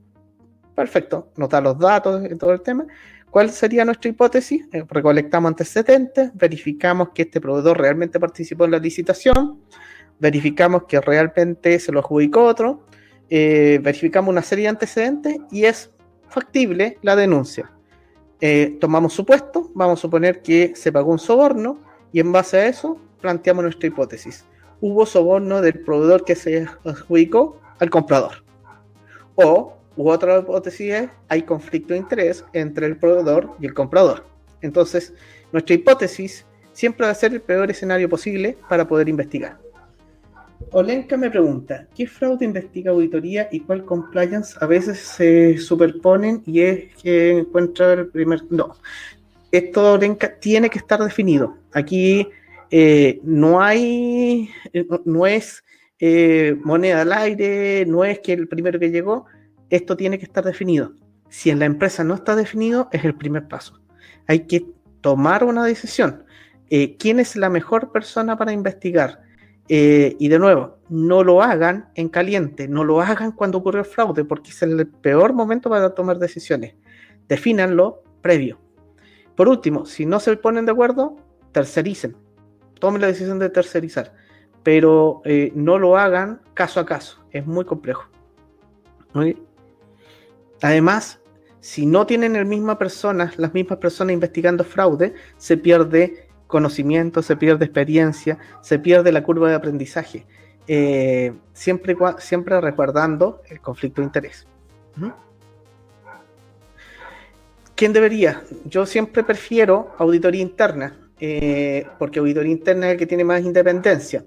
Perfecto, nos da los datos y todo el tema. ¿Cuál sería nuestra hipótesis? Recolectamos antecedentes, verificamos que este proveedor realmente participó en la licitación, verificamos que realmente se lo adjudicó otro, verificamos una serie de antecedentes y es factible la denuncia. Tomamos supuesto, vamos a suponer que se pagó un soborno y en base a eso planteamos nuestra hipótesis. Hubo soborno del proveedor que se adjudicó al comprador. U otra hipótesis es, hay conflicto de interés entre el proveedor y el comprador. Entonces, nuestra hipótesis siempre va a ser el peor escenario posible para poder investigar. Olenka me pregunta, ¿qué fraude investiga auditoría y cuál compliance? A veces se superponen y es que encuentra el primer... No, esto, Olenka, tiene que estar definido. Aquí no es moneda al aire, no es que el primero que llegó. Esto tiene que estar definido. Si en la empresa no está definido, es el primer paso. Hay que tomar una decisión. ¿Quién es la mejor persona para investigar? Y de nuevo, no lo hagan en caliente, no lo hagan cuando ocurre el fraude, porque es el peor momento para tomar decisiones. Defínanlo previo. Por último, si no se ponen de acuerdo, tercericen. Tomen la decisión de tercerizar, pero no lo hagan caso a caso. Es muy complejo. ¿Sí? Además, si no tienen las mismas personas investigando fraude, se pierde conocimiento, se pierde experiencia, se pierde la curva de aprendizaje, siempre resguardando el conflicto de interés. ¿Quién debería? Yo siempre prefiero auditoría interna, porque auditoría interna es el que tiene más independencia,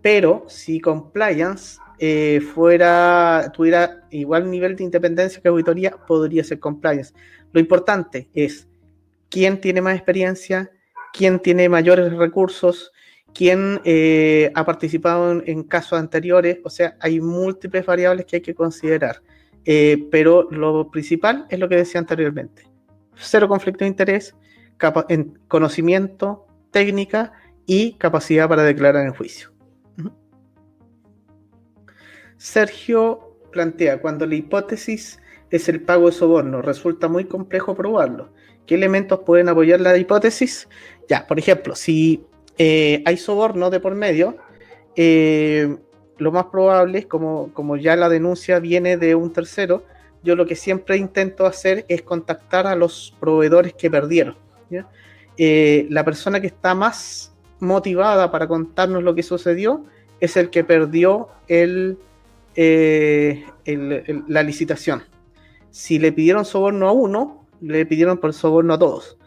pero si compliance tuviera igual nivel de independencia que auditoría, podría ser compliance. Lo importante es quién tiene más experiencia, quién tiene mayores recursos, quién ha participado en casos anteriores. O sea, hay múltiples variables que hay que considerar, pero lo principal es lo que decía anteriormente: cero conflicto de interés, en conocimiento, técnica y capacidad para declarar en juicio. Sergio plantea, cuando la hipótesis es el pago de soborno, resulta muy complejo probarlo. ¿Qué elementos pueden apoyar la hipótesis? Ya, por ejemplo, si hay soborno de por medio, lo más probable es, como ya la denuncia viene de un tercero, yo lo que siempre intento hacer es contactar a los proveedores que perdieron, ¿ya? La persona que está más motivada para contarnos lo que sucedió es el que perdió la licitación. Si le pidieron soborno a uno, le pidieron por soborno a todos.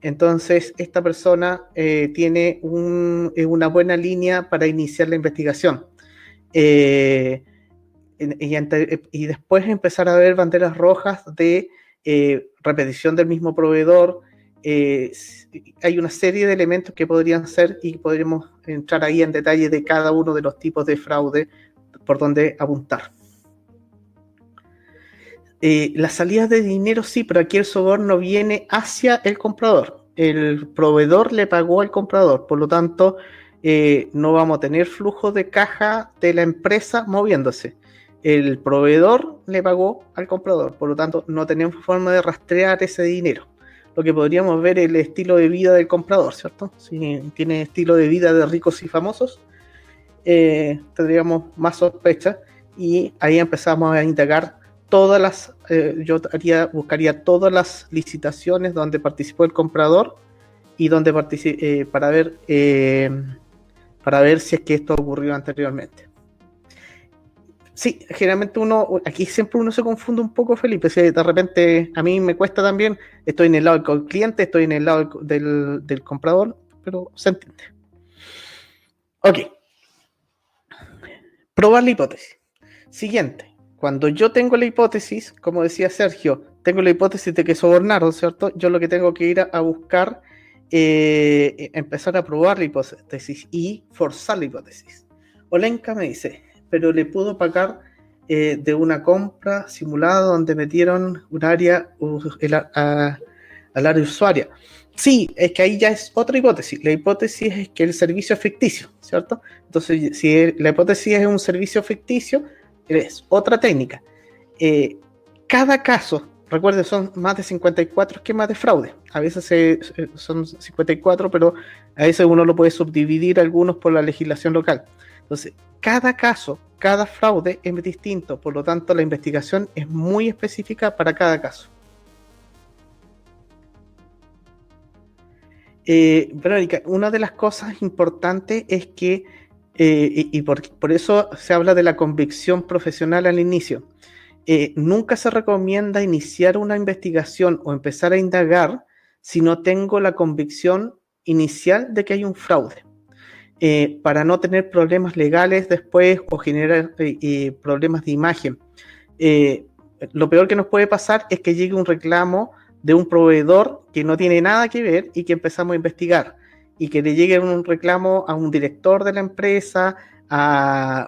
Entonces, esta persona tiene una buena línea para iniciar la investigación. Y después empezar a ver banderas rojas de repetición del mismo proveedor. Hay una serie de elementos que podrían ser, y podríamos entrar ahí en detalle de cada uno de los tipos de fraude por donde apuntar. Las salidas de dinero sí, pero aquí el soborno viene hacia el comprador. El proveedor le pagó al comprador, por lo tanto no vamos a tener flujo de caja de la empresa moviéndose. el proveedor le pagó al comprador, por lo tanto no tenemos forma de rastrear ese dinero. Lo que podríamos ver es el estilo de vida del comprador, ¿cierto? Si tiene estilo de vida de ricos y famosos, tendríamos más sospechas y ahí empezamos a indagar todas las, buscaría todas las licitaciones donde participó el comprador y donde para ver si es que esto ocurrió anteriormente. Sí, generalmente aquí siempre uno se confunde un poco, Felipe, si de repente a mí me cuesta también, estoy en el lado del cliente, estoy en el lado del comprador, pero se entiende. Ok. Probar la hipótesis. Siguiente. Cuando yo tengo la hipótesis, como decía Sergio, tengo la hipótesis de que sobornaron, ¿cierto? Yo lo que tengo que ir a buscar, empezar a probar la hipótesis y forzar la hipótesis. Olenka me dice, pero le pudo pagar de una compra simulada donde metieron un área al área usuaria. Sí, es que ahí ya es otra hipótesis. La hipótesis es que el servicio es ficticio, ¿cierto? Entonces, si la hipótesis es un servicio ficticio, es otra técnica. Cada caso, recuerden, son más de 54 esquemas de fraude. A veces son 54, pero a veces uno lo puede subdividir algunos por la legislación local. Entonces, cada caso, cada fraude es distinto, por lo tanto, la investigación es muy específica para cada caso. Verónica, una de las cosas importantes es que, y por eso se habla de la convicción profesional al inicio, nunca se recomienda iniciar una investigación o empezar a indagar si no tengo la convicción inicial de que hay un fraude, para no tener problemas legales después o generar problemas de imagen. Lo peor que nos puede pasar es que llegue un reclamo de un proveedor que no tiene nada que ver y que empezamos a investigar y que le llegue un reclamo a un director de la empresa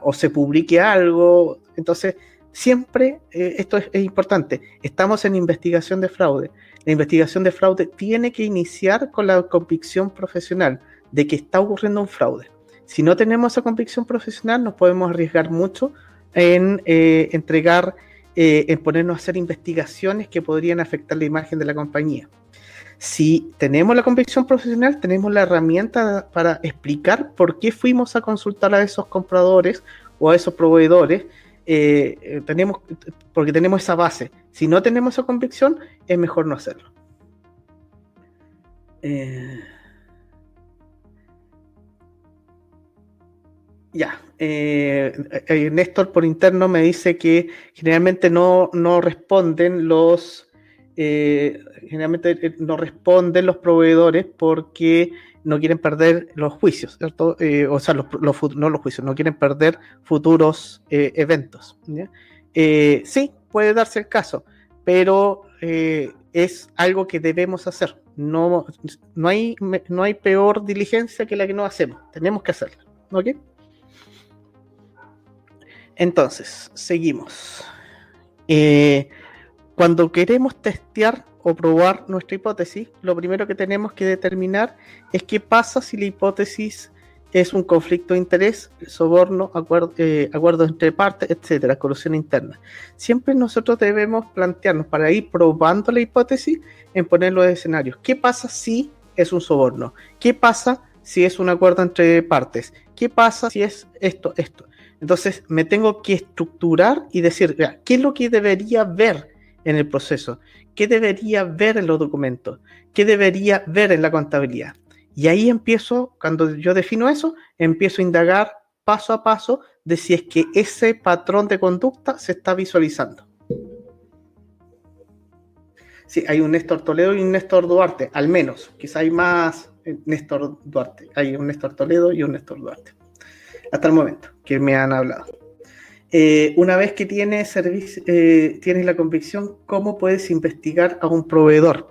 o se publique algo. Entonces, siempre esto es importante. Estamos en investigación de fraude. La investigación de fraude tiene que iniciar con la convicción profesional de que está ocurriendo un fraude. Si no tenemos esa convicción profesional, nos podemos arriesgar mucho en en ponernos a hacer investigaciones que podrían afectar la imagen de la compañía. Si tenemos la convicción profesional, tenemos la herramienta para explicar por qué fuimos a consultar a esos compradores o a esos proveedores, porque tenemos esa base. Si no tenemos esa convicción, es mejor no hacerlo. Ya, Néstor por interno me dice que generalmente no responden generalmente no responden los proveedores porque no quieren perder los juicios, ¿cierto? O sea, no los juicios, no quieren perder futuros eventos, ¿ya? Sí, puede darse el caso, pero es algo que debemos hacer. No hay peor diligencia que la que no hacemos. Tenemos que hacerla, ¿ok? Entonces, seguimos. Cuando queremos testear o probar nuestra hipótesis, lo primero que tenemos que determinar es qué pasa si la hipótesis es un conflicto de interés, soborno, acuerdos entre partes, etcétera, corrupción interna. Siempre nosotros debemos plantearnos, para ir probando la hipótesis, en poner los escenarios. ¿Qué pasa si es un soborno? ¿Qué pasa si es un acuerdo entre partes? ¿Qué pasa si es esto? Entonces me tengo que estructurar y decir, ¿qué es lo que debería ver en el proceso? ¿Qué debería ver en los documentos? ¿Qué debería ver en la contabilidad? Y ahí cuando yo defino eso, empiezo a indagar paso a paso de si es que ese patrón de conducta se está visualizando. Sí, hay un Néstor Toledo y un Néstor Duarte, al menos. Quizá hay más Néstor Duarte. Hay un Néstor Toledo y un Néstor Duarte. Hasta el momento que me han hablado. Una vez que tienes la convicción, ¿cómo puedes investigar a un proveedor?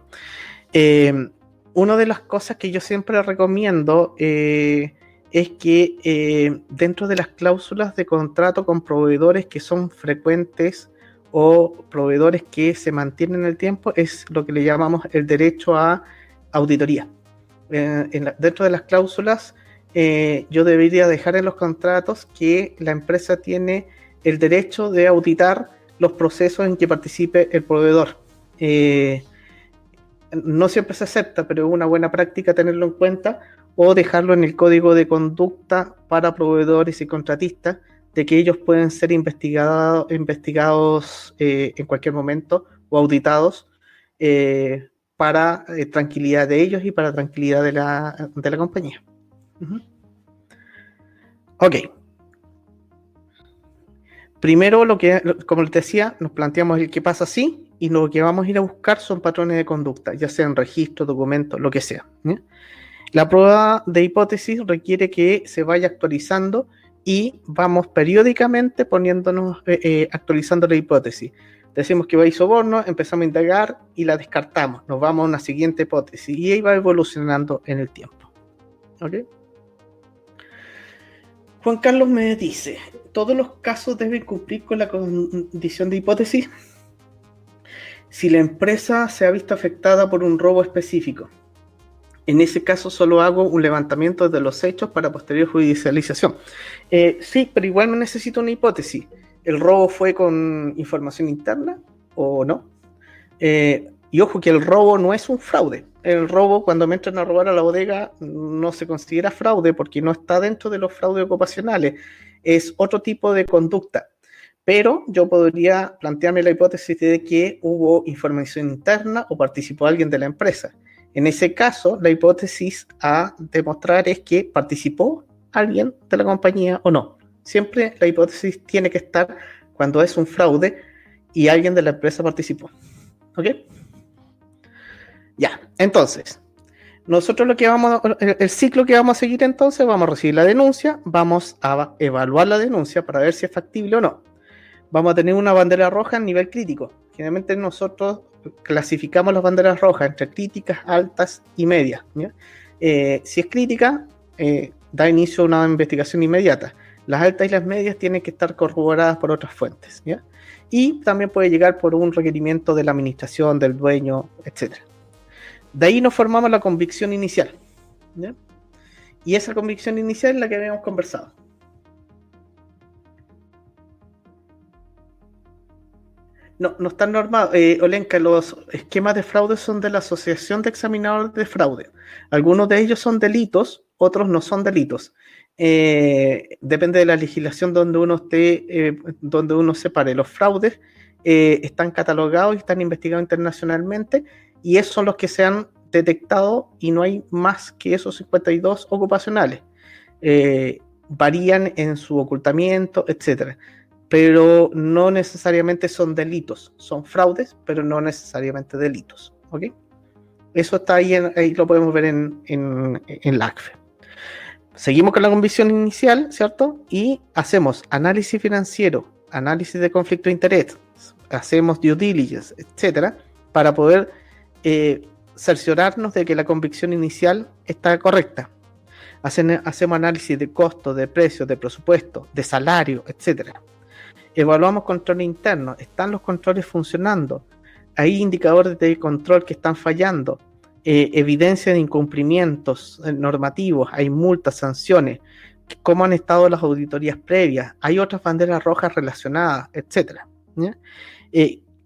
Una de las cosas que yo siempre recomiendo es que dentro de las cláusulas de contrato con proveedores que son frecuentes o proveedores que se mantienen en el tiempo, es lo que le llamamos el derecho a auditoría. Dentro de las cláusulas, yo debería dejar en los contratos que la empresa tiene el derecho de auditar los procesos en que participe el proveedor. No siempre se acepta, pero es una buena práctica tenerlo en cuenta o dejarlo en el código de conducta para proveedores y contratistas, de que ellos pueden ser investigados en cualquier momento o auditados para tranquilidad de ellos y para tranquilidad de la compañía. Ok. Primero, como les decía, nos planteamos el qué pasa si, y lo que vamos a ir a buscar son patrones de conducta, ya sean registros, documentos, lo que sea. La prueba de hipótesis requiere que se vaya actualizando y vamos periódicamente actualizando la hipótesis. Decimos que va a soborno, empezamos a indagar y la descartamos. Nos vamos a una siguiente hipótesis y ahí va evolucionando en el tiempo. ¿Ok? Juan Carlos me dice, ¿todos los casos deben cumplir con la condición de hipótesis? Si la empresa se ha visto afectada por un robo específico, en ese caso solo hago un levantamiento de los hechos para posterior judicialización. Sí, pero igual me necesito una hipótesis. ¿El robo fue con información interna o no? Y ojo que el robo no es un fraude. El robo, cuando me entran a robar a la bodega, no se considera fraude porque no está dentro de los fraudes ocupacionales. Es otro tipo de conducta. Pero yo podría plantearme la hipótesis de que hubo información interna o participó alguien de la empresa. En ese caso, la hipótesis a demostrar es que participó alguien de la compañía o no. Siempre la hipótesis tiene que estar cuando es un fraude y alguien de la empresa participó. ¿Ok? Ya, entonces, nosotros el ciclo que vamos a seguir entonces, vamos a recibir la denuncia, vamos a evaluar la denuncia para ver si es factible o no. Vamos a tener una bandera roja a nivel crítico. Generalmente nosotros clasificamos las banderas rojas entre críticas, altas y medias. Si es crítica, da inicio a una investigación inmediata. Las altas y las medias tienen que estar corroboradas por otras fuentes. ¿Ya? Y también puede llegar por un requerimiento de la administración, del dueño, etc. De ahí nos formamos la convicción inicial. ¿Ya? Y esa convicción inicial es la que habíamos conversado. No están normados. Olenka, los esquemas de fraude son de la Asociación de Examinadores de Fraude. Algunos de ellos son delitos, otros no son delitos. Depende de la legislación donde uno esté, donde uno separe. Los fraudes están catalogados y están investigados internacionalmente, y esos son los que se han detectado, y no hay más que esos 52 ocupacionales. Varían en su ocultamiento, etcétera. Pero no necesariamente son delitos, son fraudes, pero no necesariamente delitos. ¿Ok? Eso está ahí lo podemos ver en la ACFE. Seguimos con la convicción inicial, ¿cierto? Y hacemos análisis financiero, análisis de conflicto de interés, hacemos due diligence, etcétera, para poder cerciorarnos de que la convicción inicial está correcta. Hacemos análisis de costos, de precios, de presupuesto, de salario, etcétera. Evaluamos control interno, ¿están los controles funcionando? ¿Hay indicadores de control que están fallando? Evidencia de incumplimientos normativos, hay multas, sanciones, cómo han estado las auditorías previas, hay otras banderas rojas relacionadas, etcétera.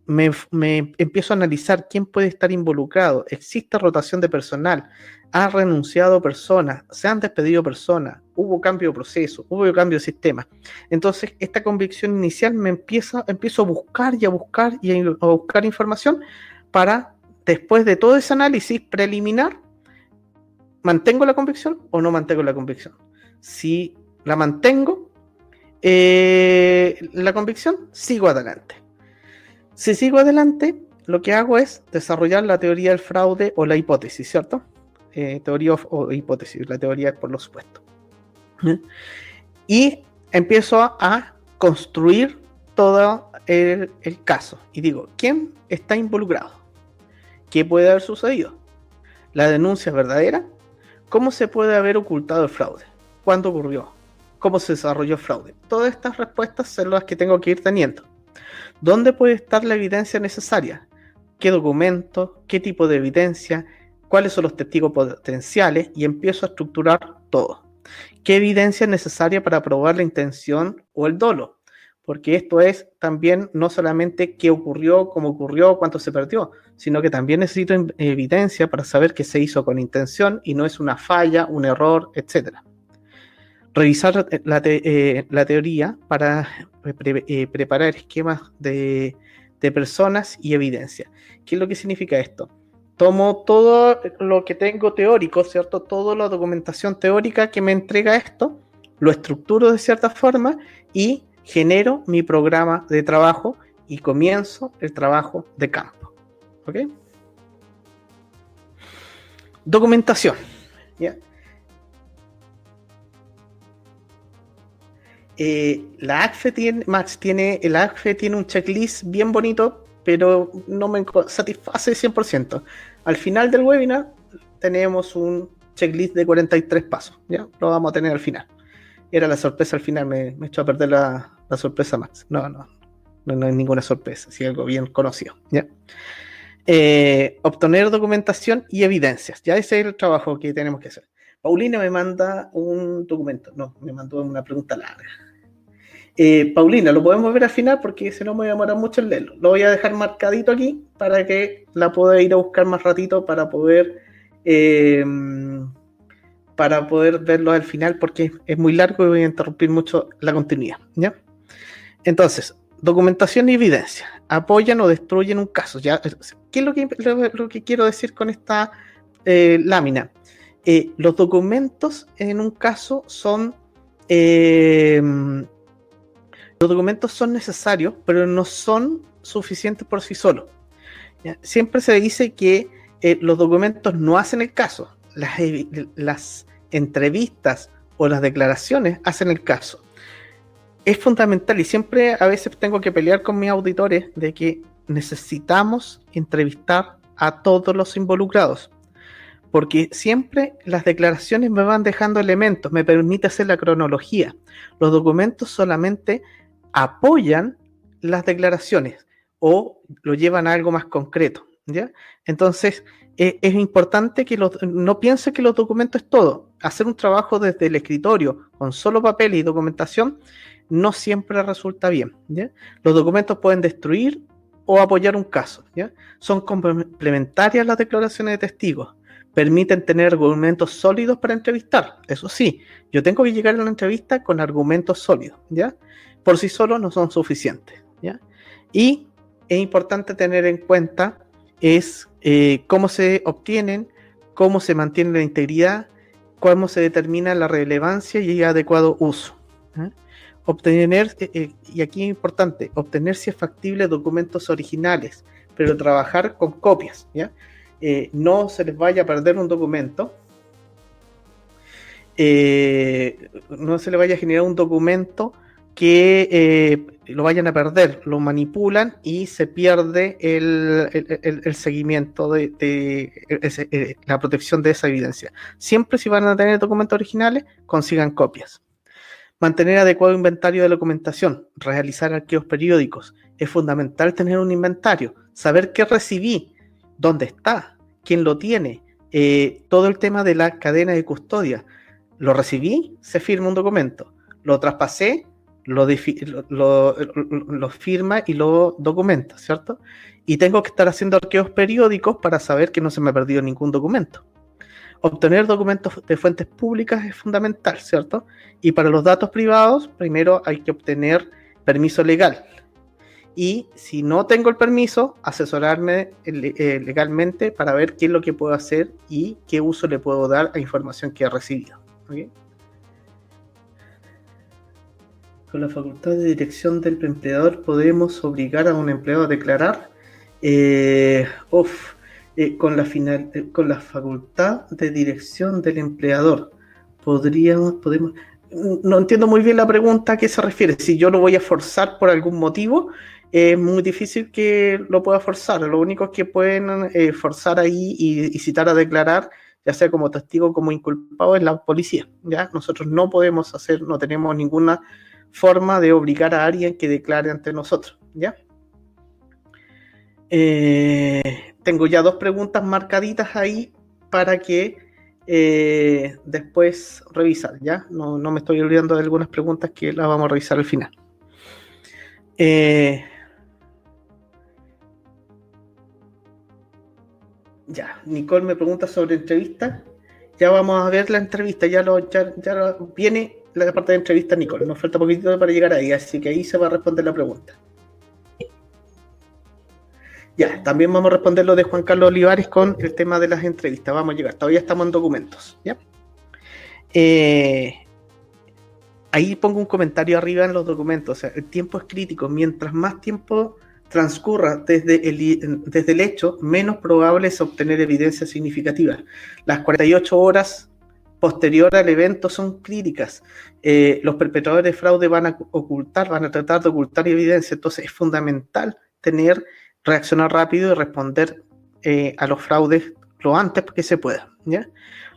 Me empiezo a analizar quién puede estar involucrado, existe rotación de personal, han renunciado personas, se han despedido personas, hubo cambio de proceso, hubo cambio de sistema. Entonces, esta convicción inicial empiezo a buscar y a buscar información para, después de todo ese análisis preliminar, ¿mantengo la convicción o no mantengo la convicción? Si la mantengo, la convicción, sigo adelante. Si sigo adelante, lo que hago es desarrollar la teoría del fraude o la hipótesis, ¿cierto? Teoría o hipótesis, la teoría es por lo supuesto. Y empiezo a construir todo el caso. Y digo, ¿quién está involucrado? ¿Qué puede haber sucedido? ¿La denuncia es verdadera? ¿Cómo se puede haber ocultado el fraude? ¿Cuándo ocurrió? ¿Cómo se desarrolló el fraude? Todas estas respuestas son las que tengo que ir teniendo. ¿Dónde puede estar la evidencia necesaria? ¿Qué documento? ¿Qué tipo de evidencia? ¿Cuáles son los testigos potenciales? Y empiezo a estructurar todo. ¿Qué evidencia es necesaria para probar la intención o el dolo? porque esto es también no solamente qué ocurrió, cómo ocurrió, cuánto se perdió, sino que también necesito evidencia para saber que se hizo con intención y no es una falla, un error, etcétera. Revisar la teoría para preparar esquemas de personas y evidencia. ¿Qué es lo que significa esto? Tomo todo lo que tengo teórico, ¿cierto? Toda la documentación teórica que me entrega esto, lo estructuro de cierta forma y genero mi programa de trabajo y comienzo el trabajo de campo. ¿Ok? Documentación. ¿Ya? La ACFE tiene un checklist bien bonito, pero no me satisface 100%. Al final del webinar tenemos un checklist de 43 pasos, ¿ya? Lo vamos a tener al final. Era la sorpresa al final, me echó a perder la sorpresa Max. No es ninguna sorpresa, es algo bien conocido, ¿ya? Obtener documentación y evidencias, ya ese es el trabajo que tenemos que hacer. Paulina me manda un documento, me mandó una pregunta larga. Paulina, lo podemos ver al final porque si no me voy a demorar mucho en leerlo. Lo voy a dejar marcadito aquí para que la pueda ir a buscar más ratito para poder verlo al final porque es muy largo y voy a interrumpir mucho la continuidad, ¿ya? Entonces, documentación y evidencia. Apoyan o destruyen un caso. ¿Ya? ¿Qué es lo que quiero decir con esta lámina? Los documentos en un caso son... los documentos son necesarios, pero no son suficientes por sí solos. ¿Ya? Siempre se dice que los documentos no hacen el caso. Las entrevistas o las declaraciones hacen el caso. Es fundamental y siempre a veces tengo que pelear con mis auditores de que necesitamos entrevistar a todos los involucrados, porque siempre las declaraciones me van dejando elementos, me permite hacer la cronología. Los documentos solamente apoyan las declaraciones o lo llevan a algo más concreto, ¿ya? Entonces, es importante que no piense que los documentos es todo. Hacer un trabajo desde el escritorio con solo papel y documentación no siempre resulta bien, ¿ya? Los documentos pueden destruir o apoyar un caso, ¿ya? Son complementarias las declaraciones de testigos, permiten tener argumentos sólidos para entrevistar. Eso sí, yo tengo que llegar a la entrevista con argumentos sólidos, ¿ya? Por sí solos no son suficientes, ¿ya? Y es importante tener en cuenta cómo se obtienen, cómo se mantiene la integridad, cómo se determina la relevancia y el adecuado uso, ¿eh? Obtener, y aquí es importante, obtener si es factible documentos originales, pero trabajar con copias, ¿ya? No se les vaya a perder un documento, no se le vaya a generar un documento que lo vayan a perder, lo manipulan y se pierde el seguimiento de la protección de esa evidencia. Siempre si van a tener documentos originales, consigan copias. Mantener adecuado inventario de documentación, realizar archivos periódicos. Es fundamental tener un inventario, saber qué recibí, dónde está, quién lo tiene, todo el tema de la cadena de custodia. Lo recibí, se firma un documento. Lo traspasé, lo firma y lo documenta, ¿cierto? Y tengo que estar haciendo archivos periódicos para saber que no se me ha perdido ningún documento. Obtener documentos de fuentes públicas es fundamental, ¿cierto? Y para los datos privados, primero hay que obtener permiso legal. Y si no tengo el permiso, asesorarme legalmente para ver qué es lo que puedo hacer y qué uso le puedo dar a información que he recibido. ¿Okay? Con la facultad de dirección del empleador podemos obligar a un empleado a declarar. Con la facultad de dirección del empleador podemos. No entiendo muy bien la pregunta a qué se refiere. Si yo lo voy a forzar por algún motivo, es muy difícil que lo pueda forzar. Lo único que pueden forzar ahí y citar a declarar, ya sea como testigo o como inculpado, es la policía, ¿ya? Nosotros no podemos no tenemos ninguna forma de obligar a alguien que declare ante nosotros, ¿ya? Tengo ya 2 preguntas marcaditas ahí para que después revisar, ¿ya? No me estoy olvidando de algunas preguntas que las vamos a revisar al final. Ya, Nicole me pregunta sobre entrevistas. Ya vamos a ver la entrevista, ya viene la parte de entrevista, Nicole. Nos falta poquito para llegar ahí, así que ahí se va a responder la pregunta. Ya, también vamos a responder lo de Juan Carlos Olivares con el tema de las entrevistas. Vamos a llegar, todavía estamos en documentos. ¿Ya? Ahí pongo un comentario arriba en los documentos. O sea, el tiempo es crítico. Mientras más tiempo transcurra desde el hecho, menos probable es obtener evidencia significativa. Las 48 horas posterior al evento son críticas. Los perpetradores de fraude van a tratar de ocultar evidencia. Entonces es fundamental reaccionar rápido y responder a los fraudes lo antes que se pueda, ¿ya?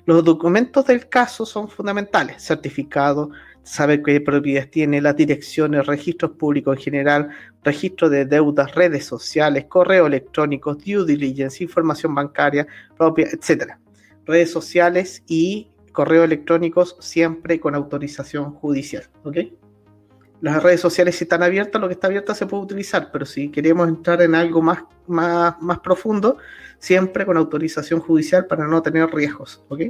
Los documentos del caso son fundamentales: certificado, saber qué propiedades tiene, las direcciones, registros públicos en general, registro de deudas, redes sociales, correo electrónico, due diligence, información bancaria propia, etcétera. Redes sociales y correos electrónicos siempre con autorización judicial, ¿ok? Las redes sociales, si están abiertas, lo que está abierto se puede utilizar, pero si queremos entrar en algo más profundo, siempre con autorización judicial para no tener riesgos, ¿ok?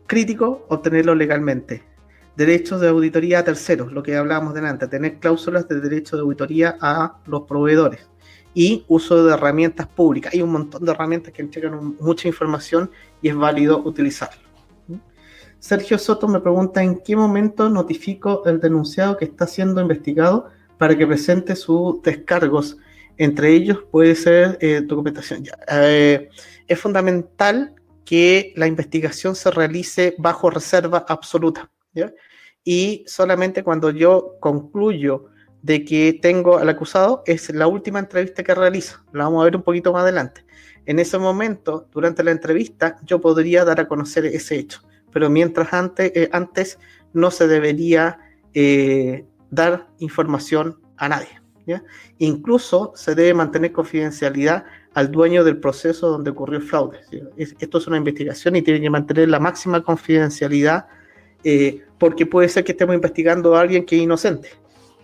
Crítico, obtenerlo legalmente. Derechos de auditoría a terceros, lo que hablábamos delante, tener cláusulas de derecho de auditoría a los proveedores. Y uso de herramientas públicas. Hay un montón de herramientas que entregan mucha información y es válido utilizarlo. Sergio Soto me pregunta: ¿en qué momento notifico al denunciado que está siendo investigado para que presente sus descargos? Entre ellos puede ser documentación. Es fundamental que la investigación se realice bajo reserva absoluta, ¿ya? Y solamente cuando yo concluyo de que tengo al acusado es la última entrevista que realizo. La vamos a ver un poquito más adelante. En ese momento, durante la entrevista, yo podría dar a conocer ese hecho, pero mientras antes no se debería dar información a nadie, ¿ya? Incluso se debe mantener confidencialidad al dueño del proceso donde ocurrió el fraude. Esto es una investigación y tiene que mantener la máxima confidencialidad, porque puede ser que estemos investigando a alguien que es inocente,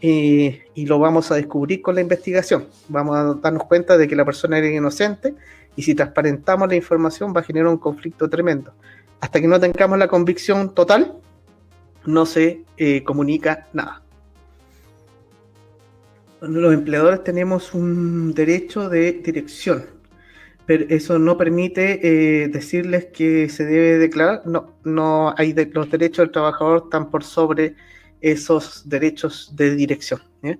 y lo vamos a descubrir con la investigación. Vamos a darnos cuenta de que la persona era inocente, y si transparentamos la información va a generar un conflicto tremendo. Hasta que no tengamos la convicción total, no se comunica nada. Los empleadores tenemos un derecho de dirección, pero eso no permite decirles que se debe declarar. No hay los derechos del trabajador están por sobre esos derechos de dirección, ¿eh?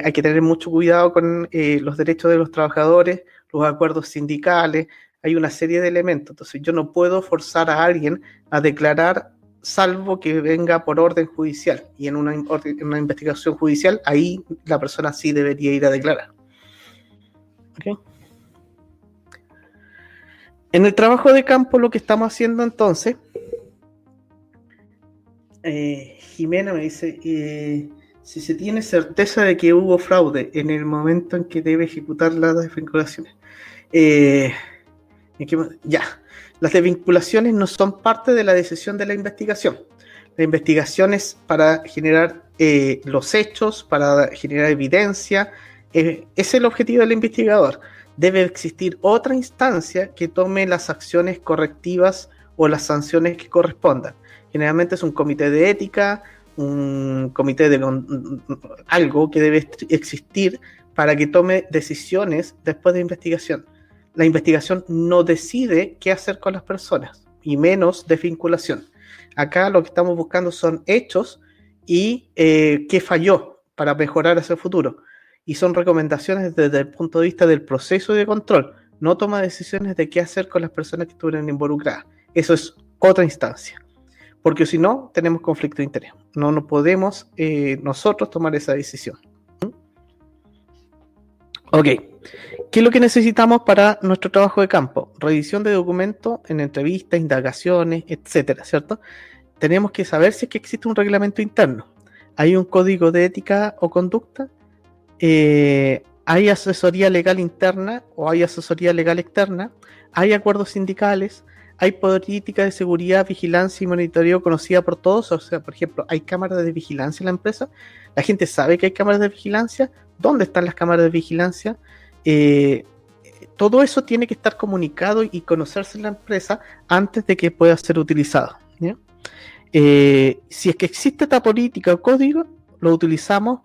Hay que tener mucho cuidado con los derechos de los trabajadores, los acuerdos sindicales. Hay una serie de elementos. Entonces yo no puedo forzar a alguien a declarar salvo que venga por orden judicial, y en una investigación judicial ahí la persona sí debería ir a declarar. ¿Okay? En el trabajo de campo lo que estamos haciendo entonces, Jimena me dice, si se tiene certeza de que hubo fraude en el momento en que debe ejecutar las desvinculaciones, las desvinculaciones no son parte de la decisión de la investigación. La investigación es para generar los hechos, para generar evidencia. Es el objetivo del investigador. Debe existir otra instancia que tome las acciones correctivas o las sanciones que correspondan. Generalmente es un comité de ética, un comité de algo que debe existir para que tome decisiones después de investigación. La investigación no decide qué hacer con las personas, y menos desvinculación. Acá lo que estamos buscando son hechos y qué falló para mejorar hacia el futuro. Y son recomendaciones desde el punto de vista del proceso de control. No toma decisiones de qué hacer con las personas que estuvieron involucradas. Eso es otra instancia. Porque si no, tenemos conflicto de interés. No podemos nosotros tomar esa decisión. Ok. ¿Qué es lo que necesitamos para nuestro trabajo de campo? Revisión de documentos en entrevistas, indagaciones, etcétera, ¿cierto? Tenemos que saber si es que existe un reglamento interno. ¿Hay un código de ética o conducta? ¿Hay asesoría legal interna o hay asesoría legal externa? ¿Hay acuerdos sindicales? Hay política de seguridad, vigilancia y monitoreo conocida por todos. O sea, por ejemplo, hay cámaras de vigilancia en la empresa. La gente sabe que hay cámaras de vigilancia. ¿Dónde están las cámaras de vigilancia? Todo eso tiene que estar comunicado y conocerse en la empresa antes de que pueda ser utilizado, ¿ya? Si es que existe esta política o código, lo utilizamos,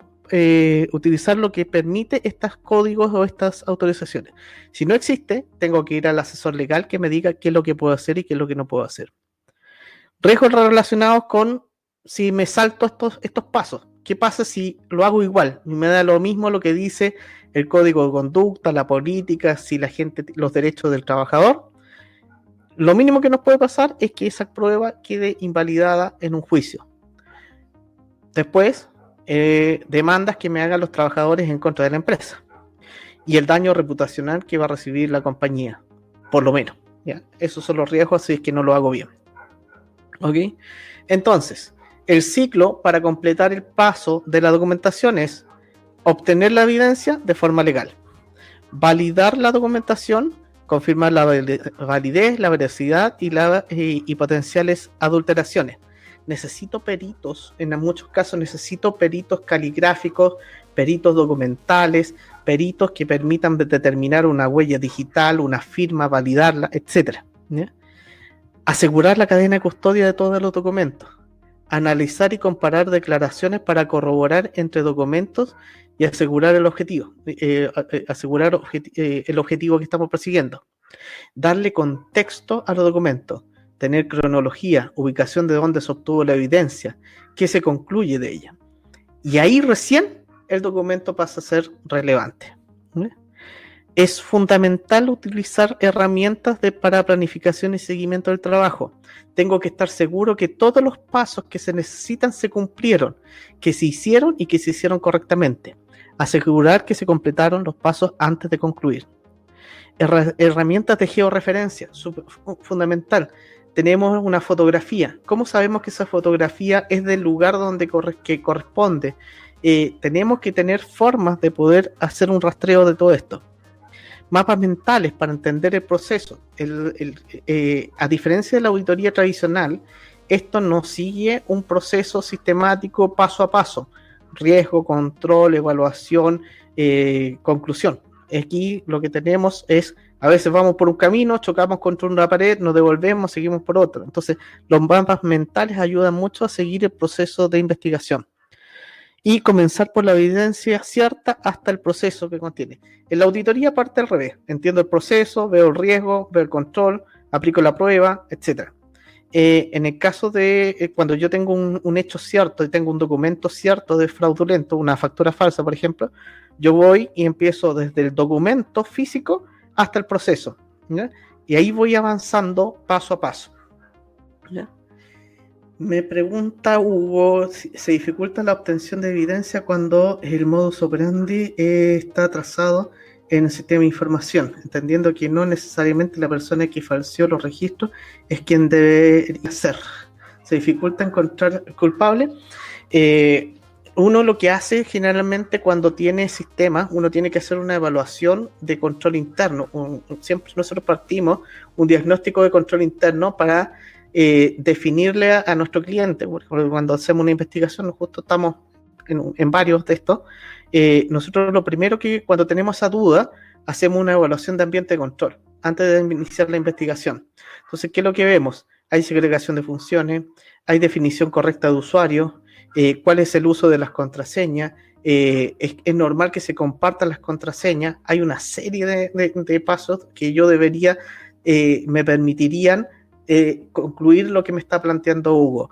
utilizar lo que permite estos códigos o estas autorizaciones. Si no existe, tengo que ir al asesor legal que me diga qué es lo que puedo hacer y qué es lo que no puedo hacer. Riesgos relacionados con si me salto estos pasos. ¿Qué pasa si lo hago igual? Me da lo mismo lo que dice el código de conducta, la política, si la gente, los derechos del trabajador. Lo mínimo que nos puede pasar es que esa prueba quede invalidada en un juicio. Después, demandas que me hagan los trabajadores en contra de la empresa. Y el daño reputacional que va a recibir la compañía, por lo menos, ¿ya? Esos son los riesgos si es que no lo hago bien. ¿Ok? Entonces, el ciclo para completar el paso de la documentación es obtener la evidencia de forma legal, validar la documentación, confirmar la validez, la veracidad y potenciales adulteraciones. Necesito peritos, en muchos casos necesito peritos caligráficos, peritos documentales, peritos que permitan determinar una huella digital, una firma, validarla, etc. ¿Ya? Asegurar la cadena de custodia de todos los documentos. Analizar y comparar declaraciones para corroborar entre documentos y asegurar el objetivo, el objetivo que estamos persiguiendo. Darle contexto a los documentos, tener cronología, ubicación de dónde se obtuvo la evidencia, qué se concluye de ella. Y ahí recién el documento pasa a ser relevante. Es fundamental utilizar herramientas para planificación y seguimiento del trabajo. Tengo que estar seguro que todos los pasos que se necesitan se cumplieron, que se hicieron y que se hicieron correctamente. Asegurar que se completaron los pasos antes de concluir. Herramientas de georreferencia, fundamental. Tenemos una fotografía. ¿Cómo sabemos que esa fotografía es del lugar donde corresponde? Tenemos que tener formas de poder hacer un rastreo de todo esto. Mapas mentales para entender el proceso. A diferencia de la auditoría tradicional, esto no sigue un proceso sistemático paso a paso. Riesgo, control, evaluación, conclusión. Aquí lo que tenemos es, a veces vamos por un camino, chocamos contra una pared, nos devolvemos, seguimos por otro. Entonces, los mapas mentales ayudan mucho a seguir el proceso de investigación. Y comenzar por la evidencia cierta hasta el proceso que contiene. En la auditoría parte al revés. Entiendo el proceso, veo el riesgo, veo el control, aplico la prueba, etc. En el caso de cuando yo tengo un hecho cierto y tengo un documento cierto de fraudulento, una factura falsa, por ejemplo, yo voy y empiezo desde el documento físico hasta el proceso, ¿ya? Y ahí voy avanzando paso a paso, ¿ya? Me pregunta Hugo, ¿se dificulta la obtención de evidencia cuando el modus operandi está trazado en el sistema de información, entendiendo que no necesariamente la persona que falseó los registros es quien debería ser? ¿Se dificulta encontrar culpable? Uno lo que hace generalmente cuando tiene sistemas, uno tiene que hacer una evaluación de control interno. Siempre nosotros partimos un diagnóstico de control interno para definirle a nuestro cliente, porque cuando hacemos una investigación, justo estamos en varios de estos, nosotros lo primero que cuando tenemos esa duda, hacemos una evaluación de ambiente de control antes de iniciar la investigación. Entonces, ¿qué es lo que vemos? Hay segregación de funciones, hay definición correcta de usuario, cuál es el uso de las contraseñas, es normal que se compartan las contraseñas, hay una serie de pasos que yo debería, me permitirían concluir lo que me está planteando Hugo.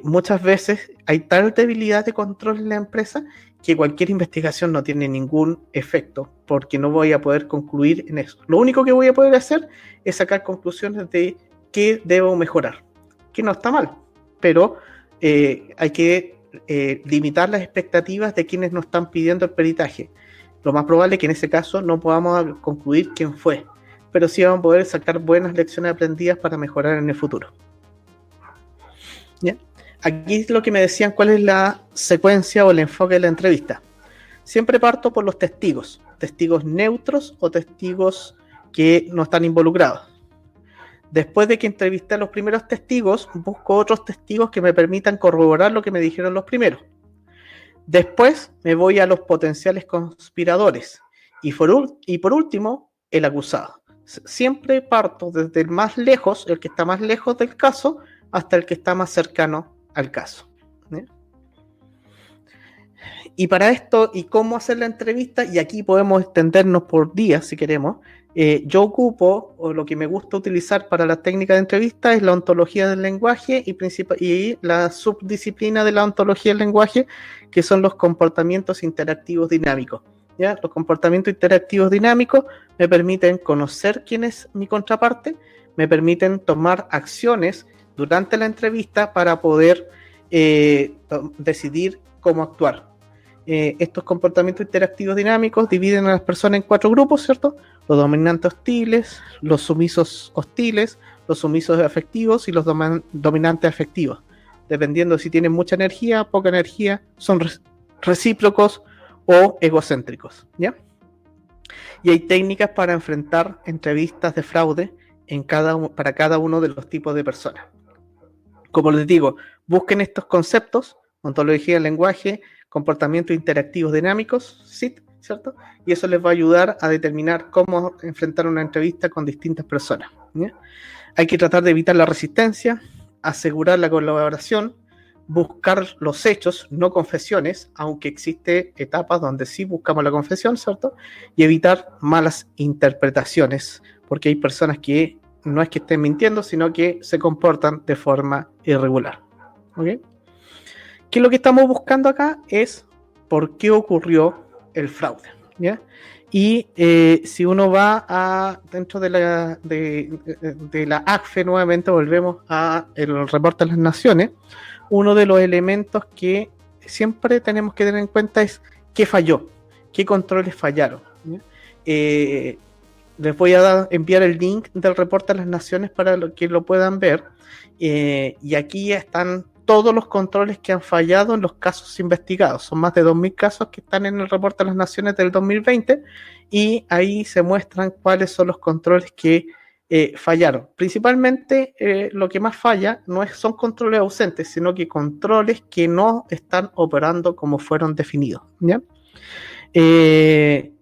Muchas veces hay tal debilidad de control en la empresa que cualquier investigación no tiene ningún efecto, porque no voy a poder concluir en eso. Lo único que voy a poder hacer es sacar conclusiones de qué debo mejorar, que no está mal, pero hay que limitar las expectativas de quienes nos están pidiendo el peritaje. Lo más probable es que en ese caso no podamos concluir quién fue, pero sí vamos a poder sacar buenas lecciones aprendidas para mejorar en el futuro. ¿Ya? Aquí es lo que me decían, cuál es la secuencia o el enfoque de la entrevista. Siempre parto por los testigos neutros o testigos que no están involucrados. Después de que entrevisté a los primeros testigos, busco otros testigos que me permitan corroborar lo que me dijeron los primeros. Después me voy a los potenciales conspiradores. Y por último, el acusado. Siempre parto desde el más lejos, el que está más lejos del caso, hasta el que está más cercano al caso. ¿Sí? Y para esto, y cómo hacer la entrevista, y aquí podemos extendernos por días si queremos, yo ocupo, o lo que me gusta utilizar para la técnica de entrevista es la ontología del lenguaje y la subdisciplina de la ontología del lenguaje, que son los comportamientos interactivos dinámicos. ¿Ya? Los comportamientos interactivos dinámicos me permiten conocer quién es mi contraparte, me permiten tomar acciones durante la entrevista para poder decidir cómo actuar. Estos comportamientos interactivos dinámicos dividen a las personas en 4 grupos, ¿cierto? Los dominantes hostiles, los sumisos hostiles, los sumisos afectivos y los dominantes afectivos. Dependiendo si tienen mucha energía, poca energía, son recíprocos o egocéntricos, ¿ya? Y hay técnicas para enfrentar entrevistas de fraude para cada uno de los tipos de personas. Como les digo, busquen estos conceptos, ontología del lenguaje, comportamientos interactivos dinámicos, SID, ¿cierto? Y eso les va a ayudar a determinar cómo enfrentar una entrevista con distintas personas, ¿ya? Hay que tratar de evitar la resistencia, asegurar la colaboración, buscar los hechos, no confesiones, aunque existe etapas donde sí buscamos la confesión, ¿cierto? Y evitar malas interpretaciones, porque hay personas que no es que estén mintiendo, sino que se comportan de forma irregular, ¿ok? Que lo que estamos buscando acá es por qué ocurrió el fraude, ¿ya? Y si uno va dentro de la ACFE, nuevamente volvemos a el reporte de las naciones, uno de los elementos que siempre tenemos que tener en cuenta es qué falló, qué controles fallaron, ¿ya? Les voy a enviar el link del reporte de las naciones para que lo puedan ver, y aquí están todos los controles que han fallado en los casos investigados. Son más de 2.000 casos que están en el reporte de las naciones del 2020 y ahí se muestran cuáles son los controles que fallaron. Principalmente lo que más falla no son controles ausentes, sino que controles que no están operando como fueron definidos, ¿ya?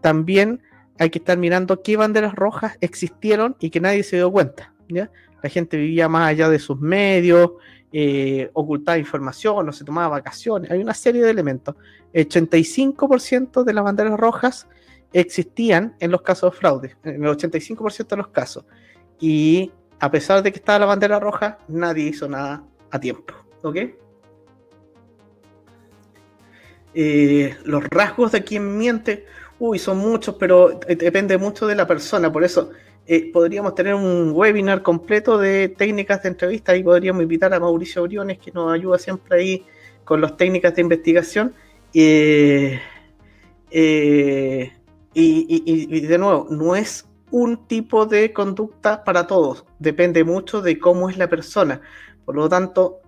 También hay que estar mirando qué banderas rojas existieron y que nadie se dio cuenta, ¿ya? La gente vivía más allá de sus medios, ocultaba información, no se tomaba vacaciones, hay una serie de elementos. El 85% de las banderas rojas existían en los casos de fraude, en el 85% de los casos. Y a pesar de que estaba la bandera roja, nadie hizo nada a tiempo, ¿ok? Los rasgos de quien miente, son muchos, pero depende mucho de la persona, por eso podríamos tener un webinar completo de técnicas de entrevista y podríamos invitar a Mauricio Briones, que nos ayuda siempre ahí con las técnicas de investigación. Y de nuevo, no es un tipo de conducta para todos, depende mucho de cómo es la persona. Por lo tanto,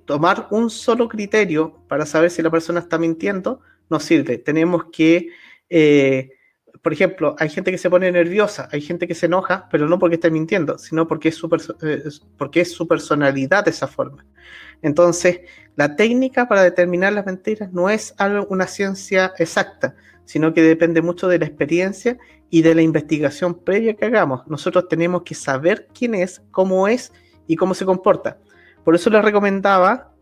tomar un solo criterio para saber si la persona está mintiendo no sirve. Tenemos que, por ejemplo, hay gente que se pone nerviosa, hay gente que se enoja, pero no porque esté mintiendo, sino porque es su personalidad de esa forma. Entonces, la técnica para determinar las mentiras no es una ciencia exacta, sino que depende mucho de la experiencia y de la investigación previa que hagamos. Nosotros tenemos que saber quién es, cómo es y cómo se comporta. Por eso les recomendaba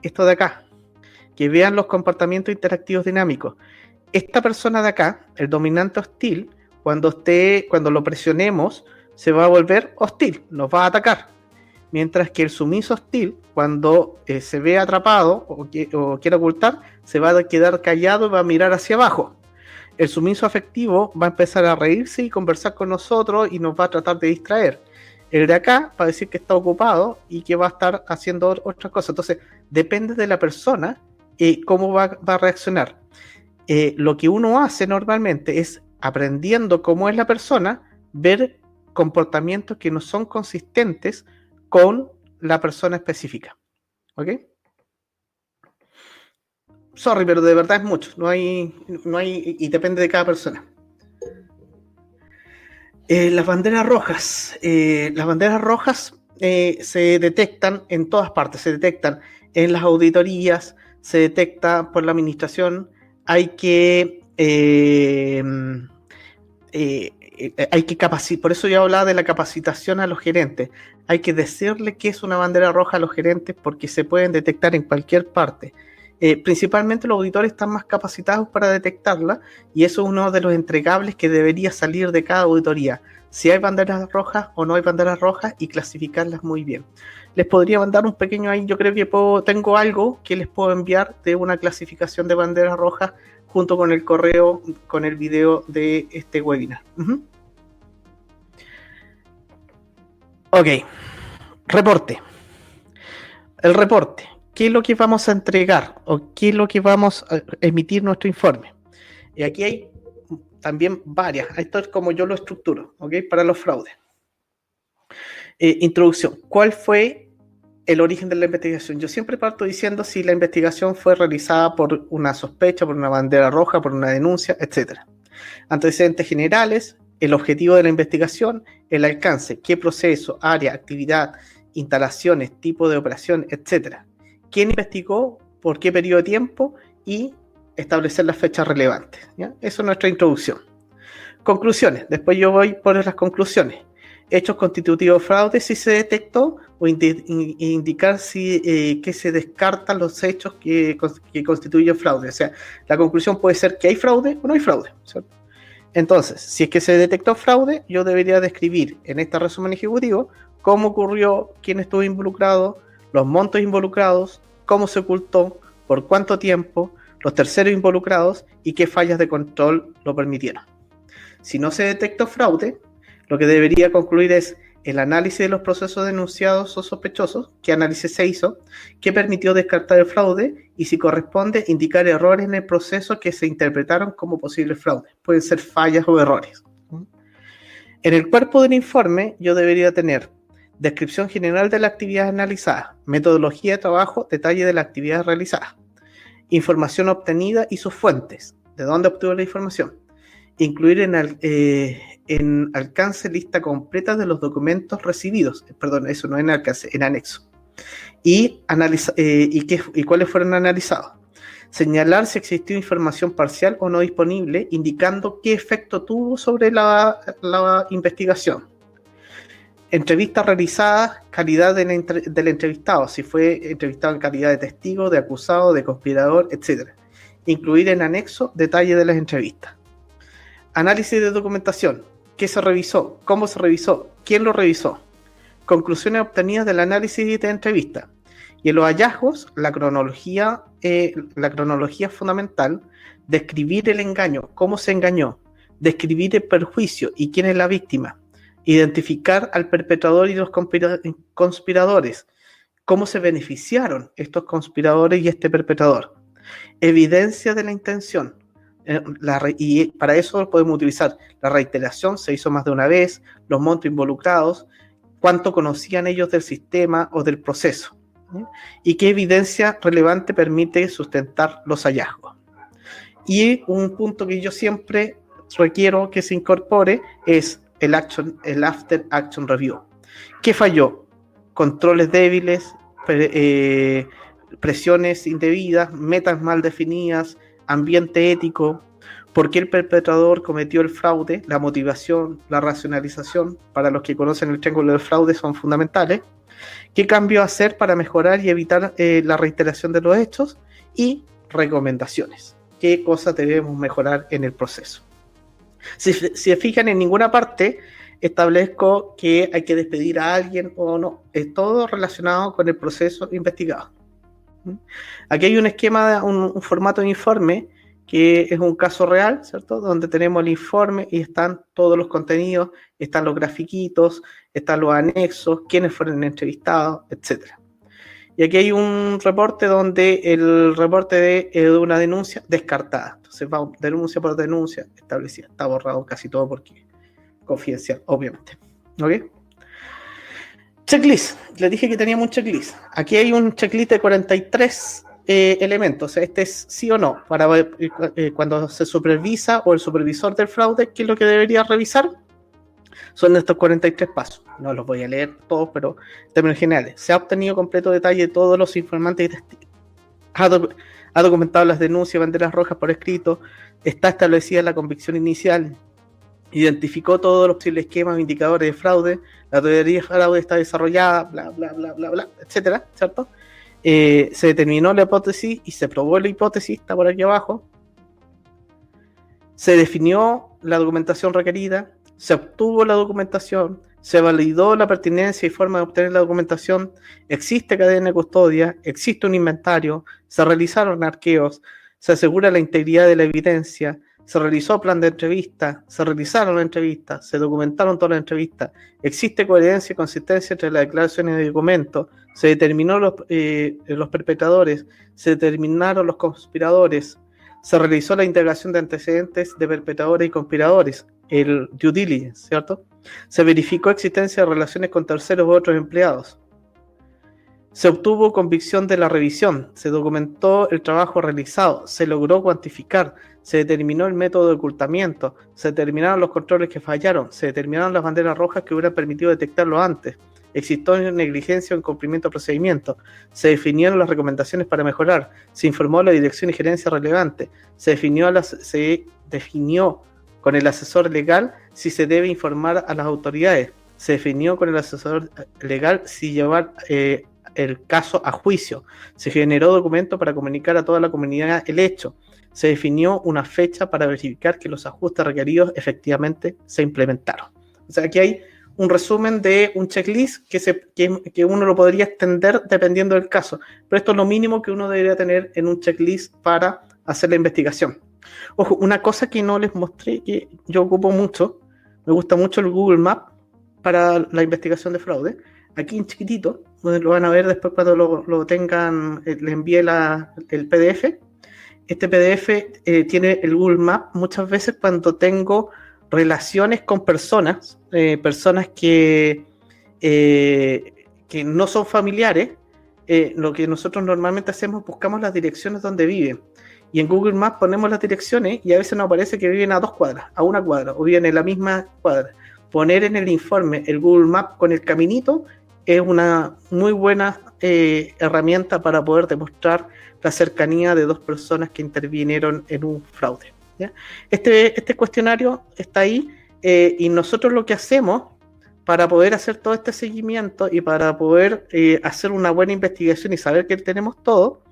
esto de acá, que vean los comportamientos interactivos dinámicos. Esta persona de acá, el dominante hostil, cuando lo presionemos, se va a volver hostil, nos va a atacar. Mientras que el sumiso hostil, cuando se ve atrapado o quiere ocultar, se va a quedar callado y va a mirar hacia abajo. El sumiso afectivo va a empezar a reírse y conversar con nosotros y nos va a tratar de distraer. El de acá va a decir que está ocupado y que va a estar haciendo otras cosas. Entonces, depende de la persona cómo va a reaccionar. Lo que uno hace normalmente es, aprendiendo cómo es la persona, ver comportamientos que no son consistentes con la persona específica. ¿Ok? Sorry, pero de verdad es mucho. No hay, y depende de cada persona. Las banderas rojas. Las banderas rojas se detectan en todas partes, se detectan en las auditorías, se detecta por la administración. Hay que hay que capacitar, por eso yo hablaba de la capacitación a los gerentes. Hay que decirle qué es una bandera roja a los gerentes porque se pueden detectar en cualquier parte. Principalmente los auditores están más capacitados para detectarla y eso es uno de los entregables que debería salir de cada auditoría. Si hay banderas rojas o no hay banderas rojas y clasificarlas muy bien. Les podría mandar un pequeño ahí, yo creo que tengo algo que les puedo enviar de una clasificación de banderas rojas junto con el correo, con el video de este webinar. Ok, reporte. El reporte. ¿Qué es lo que vamos a entregar o qué es lo que vamos a emitir nuestro informe? Y aquí hay también varias. Esto es como yo lo estructuro, ¿ok? Para los fraudes. Introducción. ¿Cuál fue el origen de la investigación? Yo siempre parto diciendo si la investigación fue realizada por una sospecha, por una bandera roja, por una denuncia, etc. Antecedentes generales, el objetivo de la investigación, el alcance, qué proceso, área, actividad, instalaciones, tipo de operación, etc. ¿Quién investigó? ¿Por qué periodo de tiempo? Y establecer las fechas relevantes. ¿Ya? Eso es nuestra introducción. Conclusiones. Después yo voy por las conclusiones. Hechos constitutivos de fraude si se detectó o indicar si que se descartan los hechos que constituyen fraude. O sea, la conclusión puede ser que hay fraude o no hay fraude, ¿cierto? Entonces, si es que se detectó fraude, yo debería describir en este resumen ejecutivo cómo ocurrió, quién estuvo involucrado, los montos involucrados, cómo se ocultó, por cuánto tiempo, los terceros involucrados y qué fallas de control lo permitieron. Si no se detectó fraude, lo que debería concluir es el análisis de los procesos denunciados o sospechosos, qué análisis se hizo, qué permitió descartar el fraude y si corresponde indicar errores en el proceso que se interpretaron como posible fraude. Pueden ser fallas o errores. En el cuerpo del informe yo debería tener descripción general de la actividad analizada, metodología de trabajo, detalle de la actividad realizada, información obtenida y sus fuentes, de dónde obtuvo la información, incluir en alcance lista completa de los documentos recibidos, perdón, eso no en alcance, en anexo, y cuáles fueron analizados. Señalar si existió información parcial o no disponible, indicando qué efecto tuvo sobre la investigación. Entrevistas realizadas, calidad del entrevistado, si fue entrevistado en calidad de testigo, de acusado, de conspirador, etc. Incluir en anexo detalle de las entrevistas. Análisis de documentación. ¿Qué se revisó? ¿Cómo se revisó? ¿Quién lo revisó? Conclusiones obtenidas del análisis de entrevista. Y en los hallazgos, la cronología es fundamental. Describir el engaño, cómo se engañó. Describir el perjuicio y quién es la víctima. Identificar al perpetrador y los conspiradores. ¿Cómo se beneficiaron estos conspiradores y este perpetrador? Evidencia de la intención. Y para eso podemos utilizar la reiteración, se hizo más de una vez, los montos involucrados, cuánto conocían ellos del sistema o del proceso, ¿sí? Y qué evidencia relevante permite sustentar los hallazgos. Y un punto que yo siempre requiero que se incorpore es el After Action Review. ¿Qué falló? Controles débiles, presiones indebidas, metas mal definidas, ambiente ético, por qué el perpetrador cometió el fraude, la motivación, la racionalización, para los que conocen el triángulo del fraude son fundamentales, qué cambio hacer para mejorar y evitar la reiteración de los hechos y recomendaciones, qué cosas debemos mejorar en el proceso. Si se fijan, en ninguna parte establezco que hay que despedir a alguien o no, es todo relacionado con el proceso investigado. Aquí hay un esquema, un formato de informe que es un caso real, ¿cierto? Donde tenemos el informe y están todos los contenidos, están los grafiquitos, están los anexos, quiénes fueron entrevistados, etc. Y aquí hay un reporte donde el reporte de una denuncia descartada. Entonces va denuncia por denuncia establecida. Está borrado casi todo porque confidencial, obviamente. ¿Ok? Checklist. Les dije que teníamos un checklist. Aquí hay un checklist de 43 elementos. Este es sí o no. Para cuando se supervisa o el supervisor del fraude, ¿qué es lo que debería revisar? Son estos 43 pasos. No los voy a leer todos, pero en términos generales, se ha obtenido completo detalle de todos los informantes y testigos. Ha documentado las denuncias, banderas rojas por escrito, está establecida la convicción inicial, identificó todos los posibles esquemas o indicadores de fraude, la teoría de fraude está desarrollada, bla, bla, bla, bla, bla, etcétera, ¿cierto? Se determinó la hipótesis y se probó la hipótesis, está por aquí abajo. Se definió la documentación requerida, se obtuvo la documentación, se validó la pertinencia y forma de obtener la documentación, existe cadena de custodia, existe un inventario, se realizaron arqueos, se asegura la integridad de la evidencia, se realizó plan de entrevista, se realizaron entrevistas, se documentaron todas las entrevistas, existe coherencia y consistencia entre las declaraciones de documentos, se determinó los perpetradores, se determinaron los conspiradores, se realizó la integración de antecedentes de perpetradores y conspiradores, el due diligence, ¿cierto? Se verificó existencia de relaciones con terceros u otros empleados. Se obtuvo convicción de la revisión, se documentó el trabajo realizado, se logró cuantificar, se determinó el método de ocultamiento, se determinaron los controles que fallaron, se determinaron las banderas rojas que hubieran permitido detectarlo antes, existió negligencia o incumplimiento de procedimiento, se definieron las recomendaciones para mejorar, se informó a la dirección y gerencia relevante, se definió con el asesor legal si se debe informar a las autoridades, se definió con el asesor legal si llevar el caso a juicio, se generó documento para comunicar a toda la comunidad el hecho, se definió una fecha para verificar que los ajustes requeridos efectivamente se implementaron. O sea, aquí hay un resumen de un checklist que uno lo podría extender dependiendo del caso, pero esto es lo mínimo que uno debería tener en un checklist para hacer la investigación. Ojo, una cosa que no les mostré, que yo ocupo mucho, me gusta mucho el Google Maps para la investigación de fraude. Aquí en chiquitito, lo van a ver después cuando lo tengan, les envíe el PDF. Este PDF tiene el Google Maps muchas veces cuando tengo relaciones con personas que no son familiares. Lo que nosotros normalmente hacemos, buscamos las direcciones donde viven. Y en Google Maps ponemos las direcciones y a veces nos aparece que viven a 2 cuadras, a 1 cuadra, o viven en la misma cuadra. Poner en el informe el Google Maps con el caminito es una muy buena herramienta para poder demostrar la cercanía de 2 personas que intervinieron en un fraude, ¿ya? Este cuestionario está ahí y nosotros lo que hacemos para poder hacer todo este seguimiento y para poder hacer una buena investigación y saber que tenemos todo,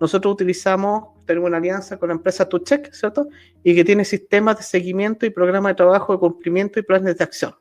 nosotros tenemos una alianza con la empresa ToCheck, ¿cierto? Y que tiene sistemas de seguimiento y programas de trabajo de cumplimiento y planes de acción.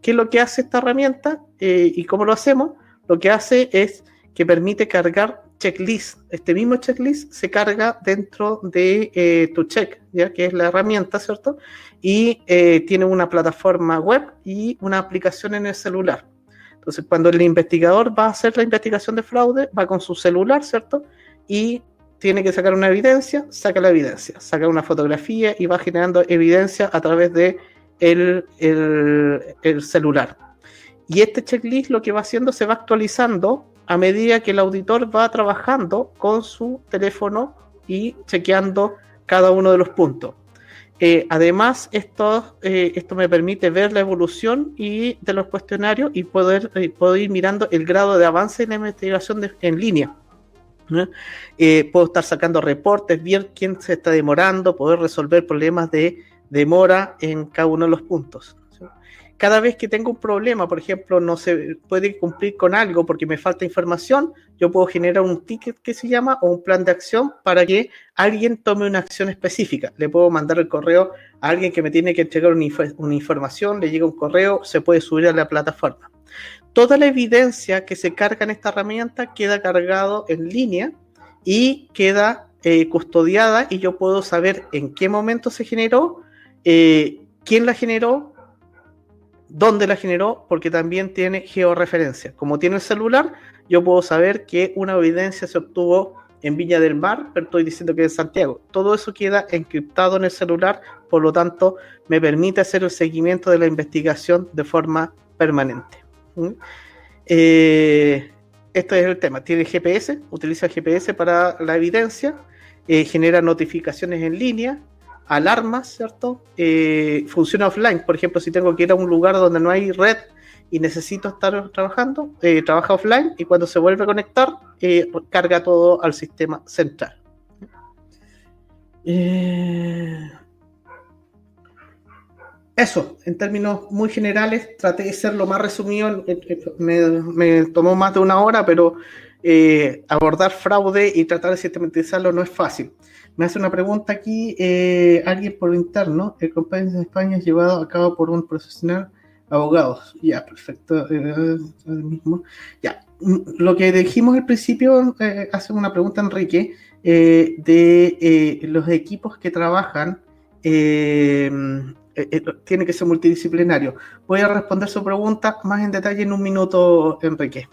¿Qué es lo que hace esta herramienta y cómo lo hacemos? Lo que hace es que permite cargar checklist. Este mismo checklist se carga dentro de ToCheck, ¿ya? Que es la herramienta, ¿cierto? Y tiene una plataforma web y una aplicación en el celular. Entonces, cuando el investigador va a hacer la investigación de fraude, va con su celular, ¿cierto? Y tiene que sacar una evidencia, saca la evidencia, saca una fotografía y va generando evidencia a través de el celular. Y este checklist lo que va haciendo se va actualizando a medida que el auditor va trabajando con su teléfono y chequeando cada uno de los puntos. Además, esto me permite ver la evolución de los cuestionarios y poder ir mirando el grado de avance en la investigación en línea. Puedo estar sacando reportes, ver quién se está demorando, poder resolver problemas de demora en cada uno de los puntos. Cada vez que tengo un problema, por ejemplo, no se puede cumplir con algo porque me falta información, yo puedo generar un ticket que se llama o un plan de acción para que alguien tome una acción específica. Le puedo mandar el correo a alguien que me tiene que entregar una información, le llega un correo, se puede subir a la plataforma. Toda la evidencia que se carga en esta herramienta queda cargado en línea y queda custodiada y yo puedo saber en qué momento se generó, quién la generó, dónde la generó, porque también tiene georreferencia. Como tiene el celular, yo puedo saber que una evidencia se obtuvo en Viña del Mar, pero estoy diciendo que es en Santiago. Todo eso queda encriptado en el celular, por lo tanto, me permite hacer el seguimiento de la investigación de forma permanente. Este es el tema. Tiene GPS, utiliza GPS para la evidencia, genera notificaciones en línea, alarmas, ¿cierto? Funciona offline. Por ejemplo, si tengo que ir a un lugar donde no hay red y necesito estar trabajando, trabaja offline y cuando se vuelve a conectar, carga todo al sistema central. Eso, en términos muy generales, traté de ser lo más resumido, me tomó más de una hora, pero abordar fraude y tratar de sistematizarlo no es fácil. Me hace una pregunta aquí, alguien por interno, el compliance en España es llevado a cabo por un profesional abogados. Ya, perfecto. Mismo. Ya, lo que dijimos al principio, hace una pregunta Enrique, de los equipos que trabajan, tiene que ser multidisciplinario. Voy a responder su pregunta más en detalle en un minuto, Enrique.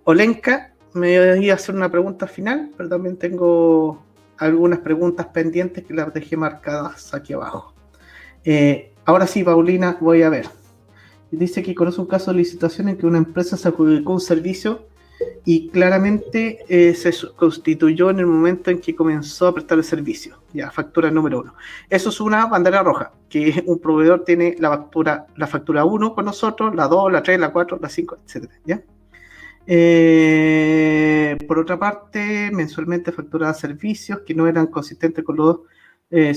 Olenka, me iba a hacer una pregunta final, pero también tengo algunas preguntas pendientes que las dejé marcadas aquí abajo. Ahora sí, Paulina, voy a ver. Dice que conoce un caso de licitación en que una empresa se adjudicó un servicio y claramente se constituyó en el momento en que comenzó a prestar el servicio. Ya, factura número 1. Eso es una bandera roja, que un proveedor tiene la factura 1 con nosotros, la 2, la 3, la 4, la 5, etc. ¿Ya? Por otra parte, mensualmente facturaba servicios que no eran consistentes con los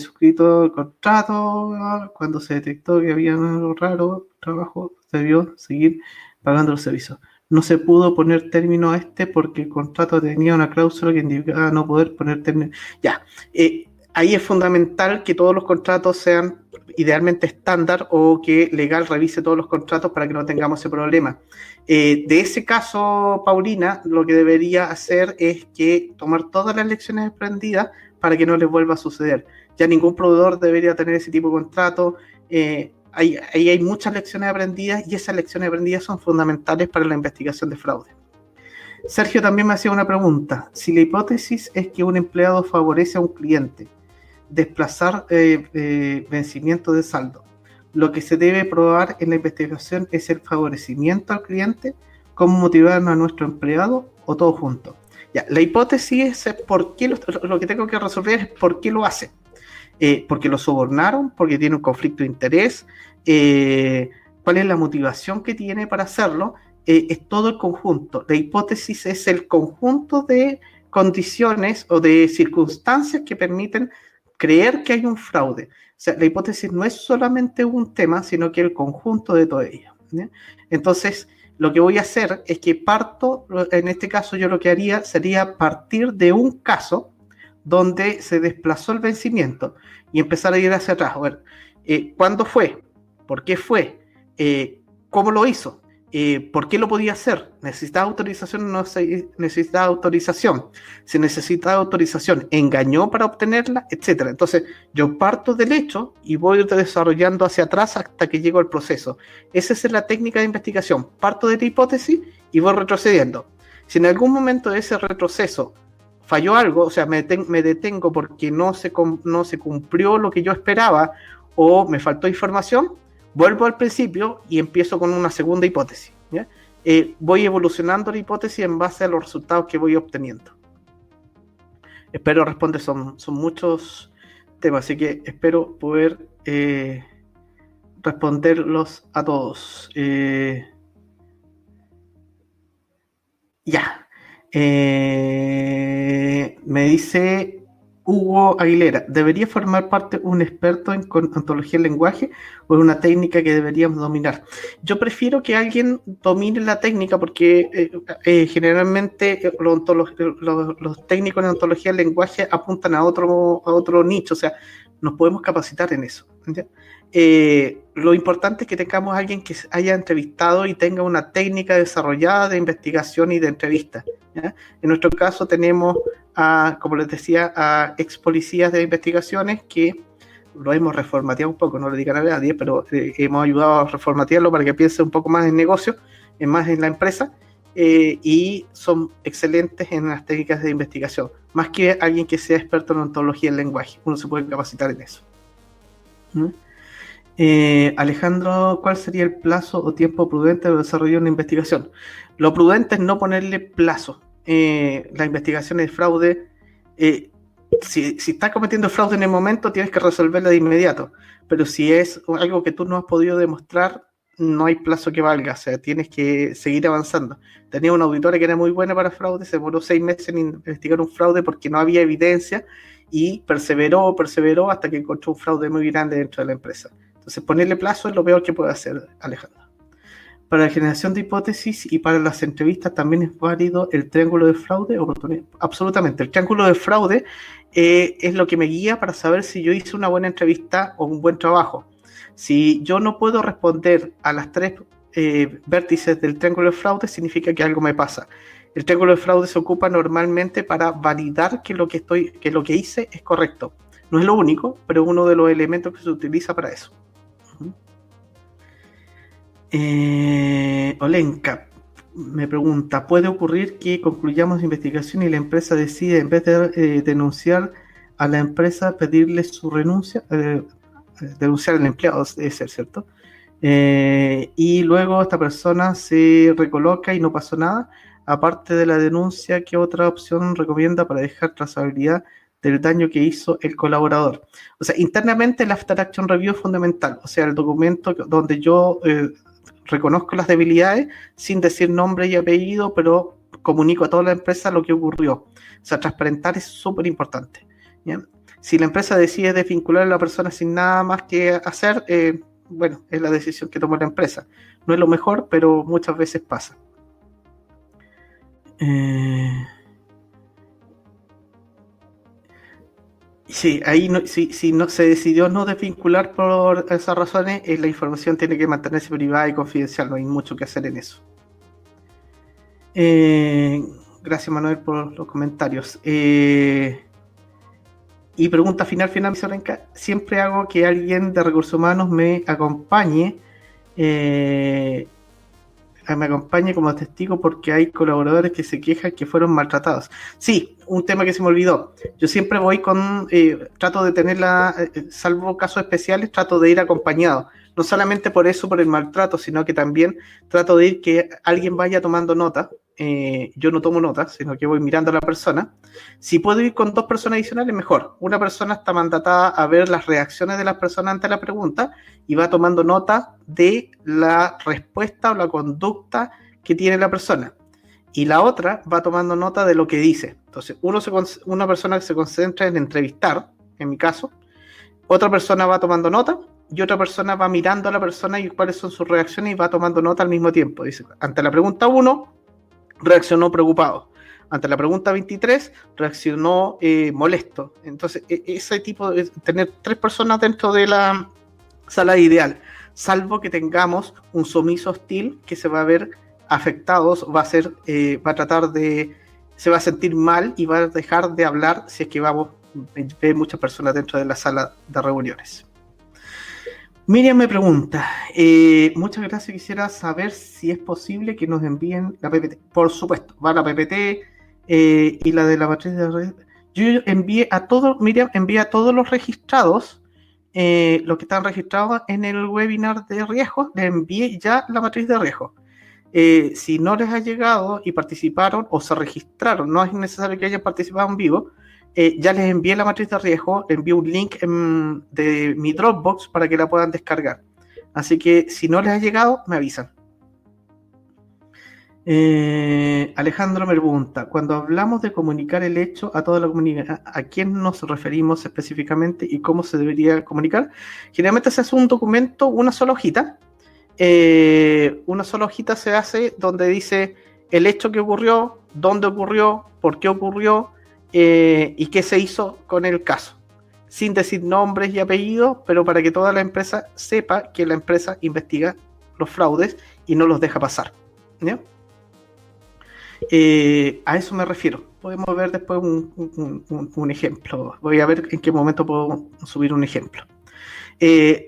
suscritos contratos. Cuando se detectó que había algo raro, trabajo debió seguir pagando los servicios. No se pudo poner término a este porque el contrato tenía una cláusula que indicaba no poder poner término. Ya, ahí es fundamental que todos los contratos sean idealmente estándar o que legal revise todos los contratos para que no tengamos ese problema. De ese caso, Paulina, lo que debería hacer es que tomar todas las lecciones aprendidas para que no les vuelva a suceder. Ya ningún proveedor debería tener ese tipo de contrato. Ahí hay muchas lecciones aprendidas y esas lecciones aprendidas son fundamentales para la investigación de fraude. Sergio también me hacía una pregunta. Si la hipótesis es que un empleado favorece a un cliente, desplazar vencimiento de saldo, lo que se debe probar en la investigación es el favorecimiento al cliente, cómo motivar a nuestro empleado o todo junto. Ya, la hipótesis es por qué lo que tengo que resolver es por qué lo hace. Porque lo sobornaron, porque tiene un conflicto de interés, cuál es la motivación que tiene para hacerlo, es todo el conjunto. La hipótesis es el conjunto de condiciones o de circunstancias que permiten creer que hay un fraude. O sea, la hipótesis no es solamente un tema, sino que el conjunto de todo ello. ¿Sí? Entonces, lo que voy a hacer es que parto, en este caso yo lo que haría sería partir de un caso donde se desplazó el vencimiento y empezar a ir hacia atrás. A ver, ¿cuándo fue? ¿Por qué fue? ¿Cómo lo hizo? ¿Por qué lo podía hacer? ¿Necesitaba autorización o no necesitaba autorización? Si necesitaba autorización, ¿engañó para obtenerla? Etcétera. Entonces, yo parto del hecho y voy desarrollando hacia atrás hasta que llego al proceso. Esa es la técnica de investigación. Parto de la hipótesis y voy retrocediendo. Si en algún momento de ese retroceso falló algo, o sea, me detengo porque no se cumplió lo que yo esperaba o me faltó información, vuelvo al principio y empiezo con una segunda hipótesis. ¿Ya? Voy evolucionando la hipótesis en base a los resultados que voy obteniendo. Espero responder, son muchos temas, así que espero poder responderlos a todos. Ya. Me dice Hugo Aguilera, ¿debería formar parte un experto en ontología del lenguaje o es una técnica que deberíamos dominar? Yo prefiero que alguien domine la técnica porque generalmente los técnicos en ontología del lenguaje apuntan a otro nicho, o sea, nos podemos capacitar en eso. Lo importante es que tengamos a alguien que haya entrevistado y tenga una técnica desarrollada de investigación y de entrevista. ¿Ya? En nuestro caso tenemos, como les decía, a ex policías de investigaciones que lo hemos reformateado un poco, no le digan a nadie, pero hemos ayudado a reformatearlo para que piense un poco más en negocio, más en la empresa, y son excelentes en las técnicas de investigación, más que alguien que sea experto en ontología del lenguaje. Uno se puede capacitar en eso. ¿Mm? Alejandro, ¿cuál sería el plazo o tiempo prudente de desarrollar una investigación? Lo prudente es no ponerle plazo. Las investigaciones de fraude si estás cometiendo fraude en el momento, tienes que resolverlo de inmediato. Pero si es algo que tú no has podido demostrar, no hay plazo que valga. O sea, tienes que seguir avanzando. Tenía una auditora que era muy buena para fraude, se demoró 6 meses en investigar un fraude porque no había evidencia y perseveró hasta que encontró un fraude muy grande dentro de la empresa. Entonces, ponerle plazo es lo peor que puede hacer, Alejandro. Para la generación de hipótesis y para las entrevistas también es válido el triángulo de fraude. Absolutamente. El triángulo de fraude es lo que me guía para saber si yo hice una buena entrevista o un buen trabajo. Si yo no puedo responder a las 3 vértices del triángulo de fraude, significa que algo me pasa. El triángulo de fraude se ocupa normalmente para validar que lo que hice es correcto. No es lo único, pero es uno de los elementos que se utiliza para eso. Olenka me pregunta, ¿puede ocurrir que concluyamos la investigación y la empresa decide, en vez de denunciar a la empresa, pedirle su renuncia? Denunciar al empleado, debe ser, ¿cierto? Y luego esta persona se recoloca y no pasó nada. Aparte de la denuncia, ¿qué otra opción recomienda para dejar trazabilidad del daño que hizo el colaborador? O sea, internamente el After Action Review es fundamental. O sea, el documento donde yo reconozco las debilidades sin decir nombre y apellido, pero comunico a toda la empresa lo que ocurrió. O sea, transparentar es súper importante. ¿Bien? Si la empresa decide desvincular a la persona sin nada más que hacer, bueno, es la decisión que tomó la empresa. No es lo mejor, pero muchas veces pasa. Sí, ahí no, si no se decidió no desvincular por esas razones, la información tiene que mantenerse privada y confidencial, no hay mucho que hacer en eso. Gracias, Manuel, por los comentarios. Y pregunta final, Sorenka, siempre hago que alguien de recursos humanos me acompañe como testigo porque hay colaboradores que se quejan que fueron maltratados. Sí, un tema que se me olvidó. Yo siempre voy trato de tenerla, salvo casos especiales, trato de ir acompañado. No solamente por eso, por el maltrato, sino que también trato de ir que alguien vaya tomando nota. Yo no tomo notas, sino que voy mirando a la persona. Si puedo ir con 2 personas adicionales, mejor. Una persona está mandatada a ver las reacciones de las personas ante la pregunta y va tomando nota de la respuesta o la conducta que tiene la persona. Y la otra va tomando nota de lo que dice. Entonces, una persona que se concentra en entrevistar, en mi caso, otra persona va tomando nota y otra persona va mirando a la persona y cuáles son sus reacciones y va tomando nota al mismo tiempo. Dice, ante la pregunta 1, reaccionó preocupado. Ante la pregunta 23, reaccionó molesto. Entonces, ese tipo de tener 3 personas dentro de la sala ideal, salvo que tengamos un sumiso hostil que se va a ver afectados, va a tratar de, se va a sentir mal y va a dejar de hablar si es que vamos a ver muchas personas dentro de la sala de reuniones. Miriam me pregunta, muchas gracias, quisiera saber si es posible que nos envíen la PPT. Por supuesto, va la PPT y la de la matriz de red. Yo envié a todos, Miriam, envía a todos los registrados, los que están registrados en el webinar de riesgos, les envié ya la matriz de riesgos. Si no les ha llegado y participaron o se registraron, no es necesario que hayan participado en vivo, ya les envié la matriz de riesgo, les envié un link de mi Dropbox para que la puedan descargar. Así que si no les ha llegado, me avisan. Alejandro me pregunta, cuando hablamos de comunicar el hecho a toda la comunidad, ¿a quién nos referimos específicamente y cómo se debería comunicar? Generalmente se hace un documento, una sola hojita. Una sola hojita se hace donde dice el hecho que ocurrió, dónde ocurrió, por qué ocurrió y qué se hizo con el caso, sin decir nombres y apellidos, pero para que toda la empresa sepa que la empresa investiga los fraudes y no los deja pasar, ¿no? A eso me refiero. Podemos ver después un ejemplo. Voy a ver en qué momento puedo subir un ejemplo.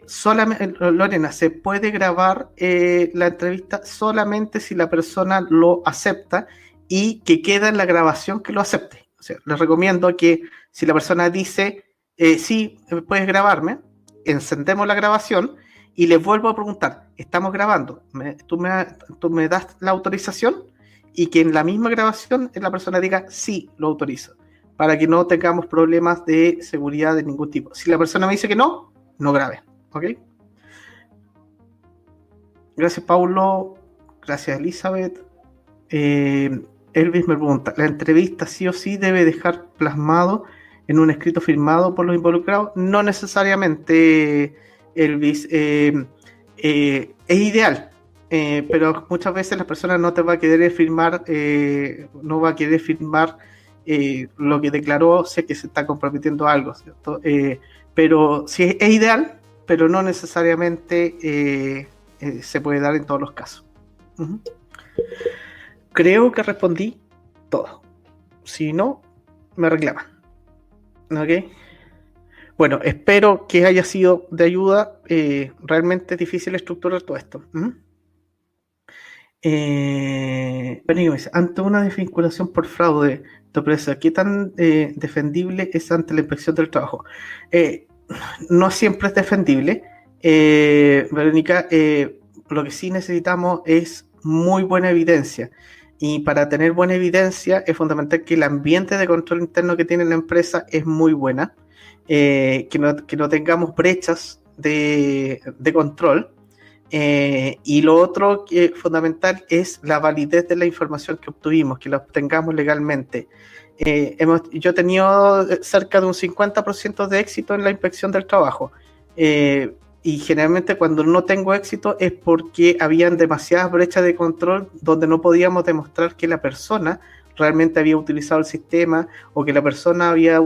Solamente, Lorena, se puede grabar la entrevista solamente si la persona lo acepta y que queda en la grabación que lo acepte. O sea, les recomiendo que si la persona dice sí, puedes grabarme, encendemos la grabación y les vuelvo a preguntar, ¿estamos grabando? ¿Tú me das la autorización? Y que en la misma grabación la persona diga sí, lo autorizo. para que no tengamos problemas de seguridad de ningún tipo. Si la persona me dice que no, no grabe, ¿ok? Gracias, Paulo. Gracias, Elizabeth. Elvis me pregunta, ¿la entrevista sí o sí debe dejar plasmado en un escrito firmado por los involucrados? No necesariamente, Elvis. Es ideal, pero muchas veces la persona no te va a querer firmar, no va a querer firmar lo que declaró, sé que se está comprometiendo a algo, ¿cierto? Pero sí es ideal, pero no necesariamente se puede dar en todos los casos. Uh-huh. Creo que respondí todo. Si no, me reclaman. ¿Ok? Bueno, espero que haya sido de ayuda. Realmente es difícil estructurar todo esto. Bueno, ante una desvinculación por fraude de empresa, ¿qué tan defendible es ante la inspección del trabajo? No siempre es defendible. Verónica, lo que sí necesitamos es muy buena evidencia. Y para tener buena evidencia es fundamental que el ambiente de control interno que tiene la empresa es muy buena, que no tengamos brechas de control. Y lo otro que es fundamental es la validez de la información que obtuvimos, que la obtengamos legalmente. Yo he tenido cerca de un 50% de éxito en la inspección del trabajo. Y generalmente cuando no tengo éxito es porque habían demasiadas brechas de control donde no podíamos demostrar que la persona realmente había utilizado el sistema o que la persona había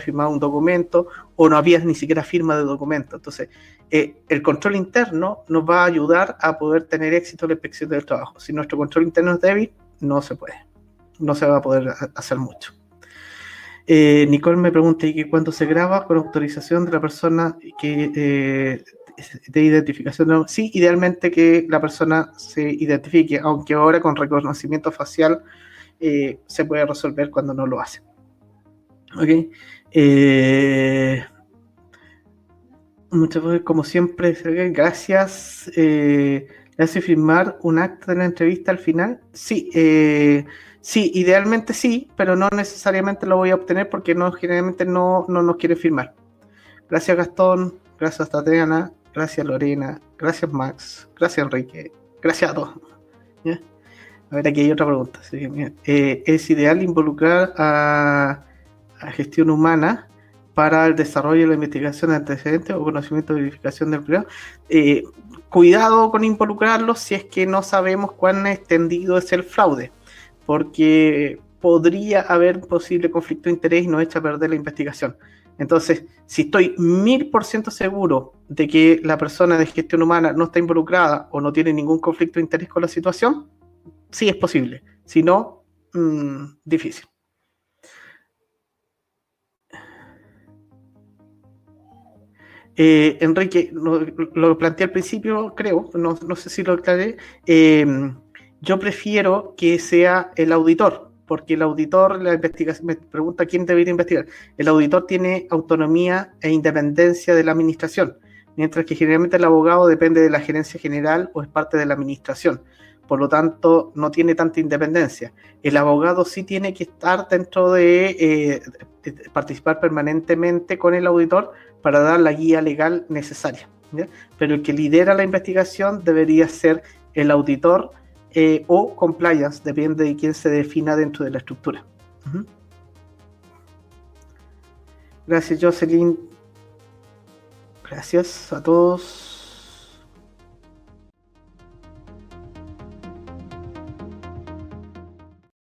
firmado un documento o no había ni siquiera firma de documento. Entonces, el control interno nos va a ayudar a poder tener éxito en la inspección del trabajo. Si nuestro control interno es débil, no se puede. No se va a poder hacer mucho. Nicole me pregunta, ¿y que cuando se graba con autorización de la persona que de identificación? Sí, idealmente que la persona se identifique, aunque ahora con reconocimiento facial se puede resolver cuando no lo hace. ¿Ok? Muchas veces, como siempre, gracias. ¿Le hace firmar un acta de la entrevista al final? Sí, sí, idealmente sí, pero no necesariamente lo voy a obtener porque generalmente no nos quiere firmar. Gracias, Gastón. Gracias, Tatiana. Gracias, Lorena. Gracias, Max. Gracias, Enrique. Gracias a todos. ¿Ya? A ver, aquí hay otra pregunta. ¿Sí? ¿Es ideal involucrar a gestión humana para el desarrollo de la investigación de antecedentes o conocimiento de verificación del empleo? Cuidado con involucrarlos si es que no sabemos cuán extendido es el fraude, porque podría haber posible conflicto de interés y nos echa a perder la investigación. Entonces, si estoy 1000% seguro de que la persona de gestión humana no está involucrada o no tiene ningún conflicto de interés con la situación, sí es posible. Si no, difícil. Enrique, lo planteé al principio, creo, no sé si lo aclaré. Yo prefiero que sea el auditor, porque el auditor, la investigación, me pregunta quién debería investigar. El auditor tiene autonomía e independencia de la administración, mientras que generalmente el abogado depende de la gerencia general o es parte de la administración. Por lo tanto, no tiene tanta independencia. El abogado sí tiene que estar dentro de participar permanentemente con el auditor para dar la guía legal necesaria, ¿ya? Pero el que lidera la investigación debería ser el auditor o compliance, depende de quién se defina dentro de la estructura. Uh-huh. Gracias, Jocelyn. Gracias a todos.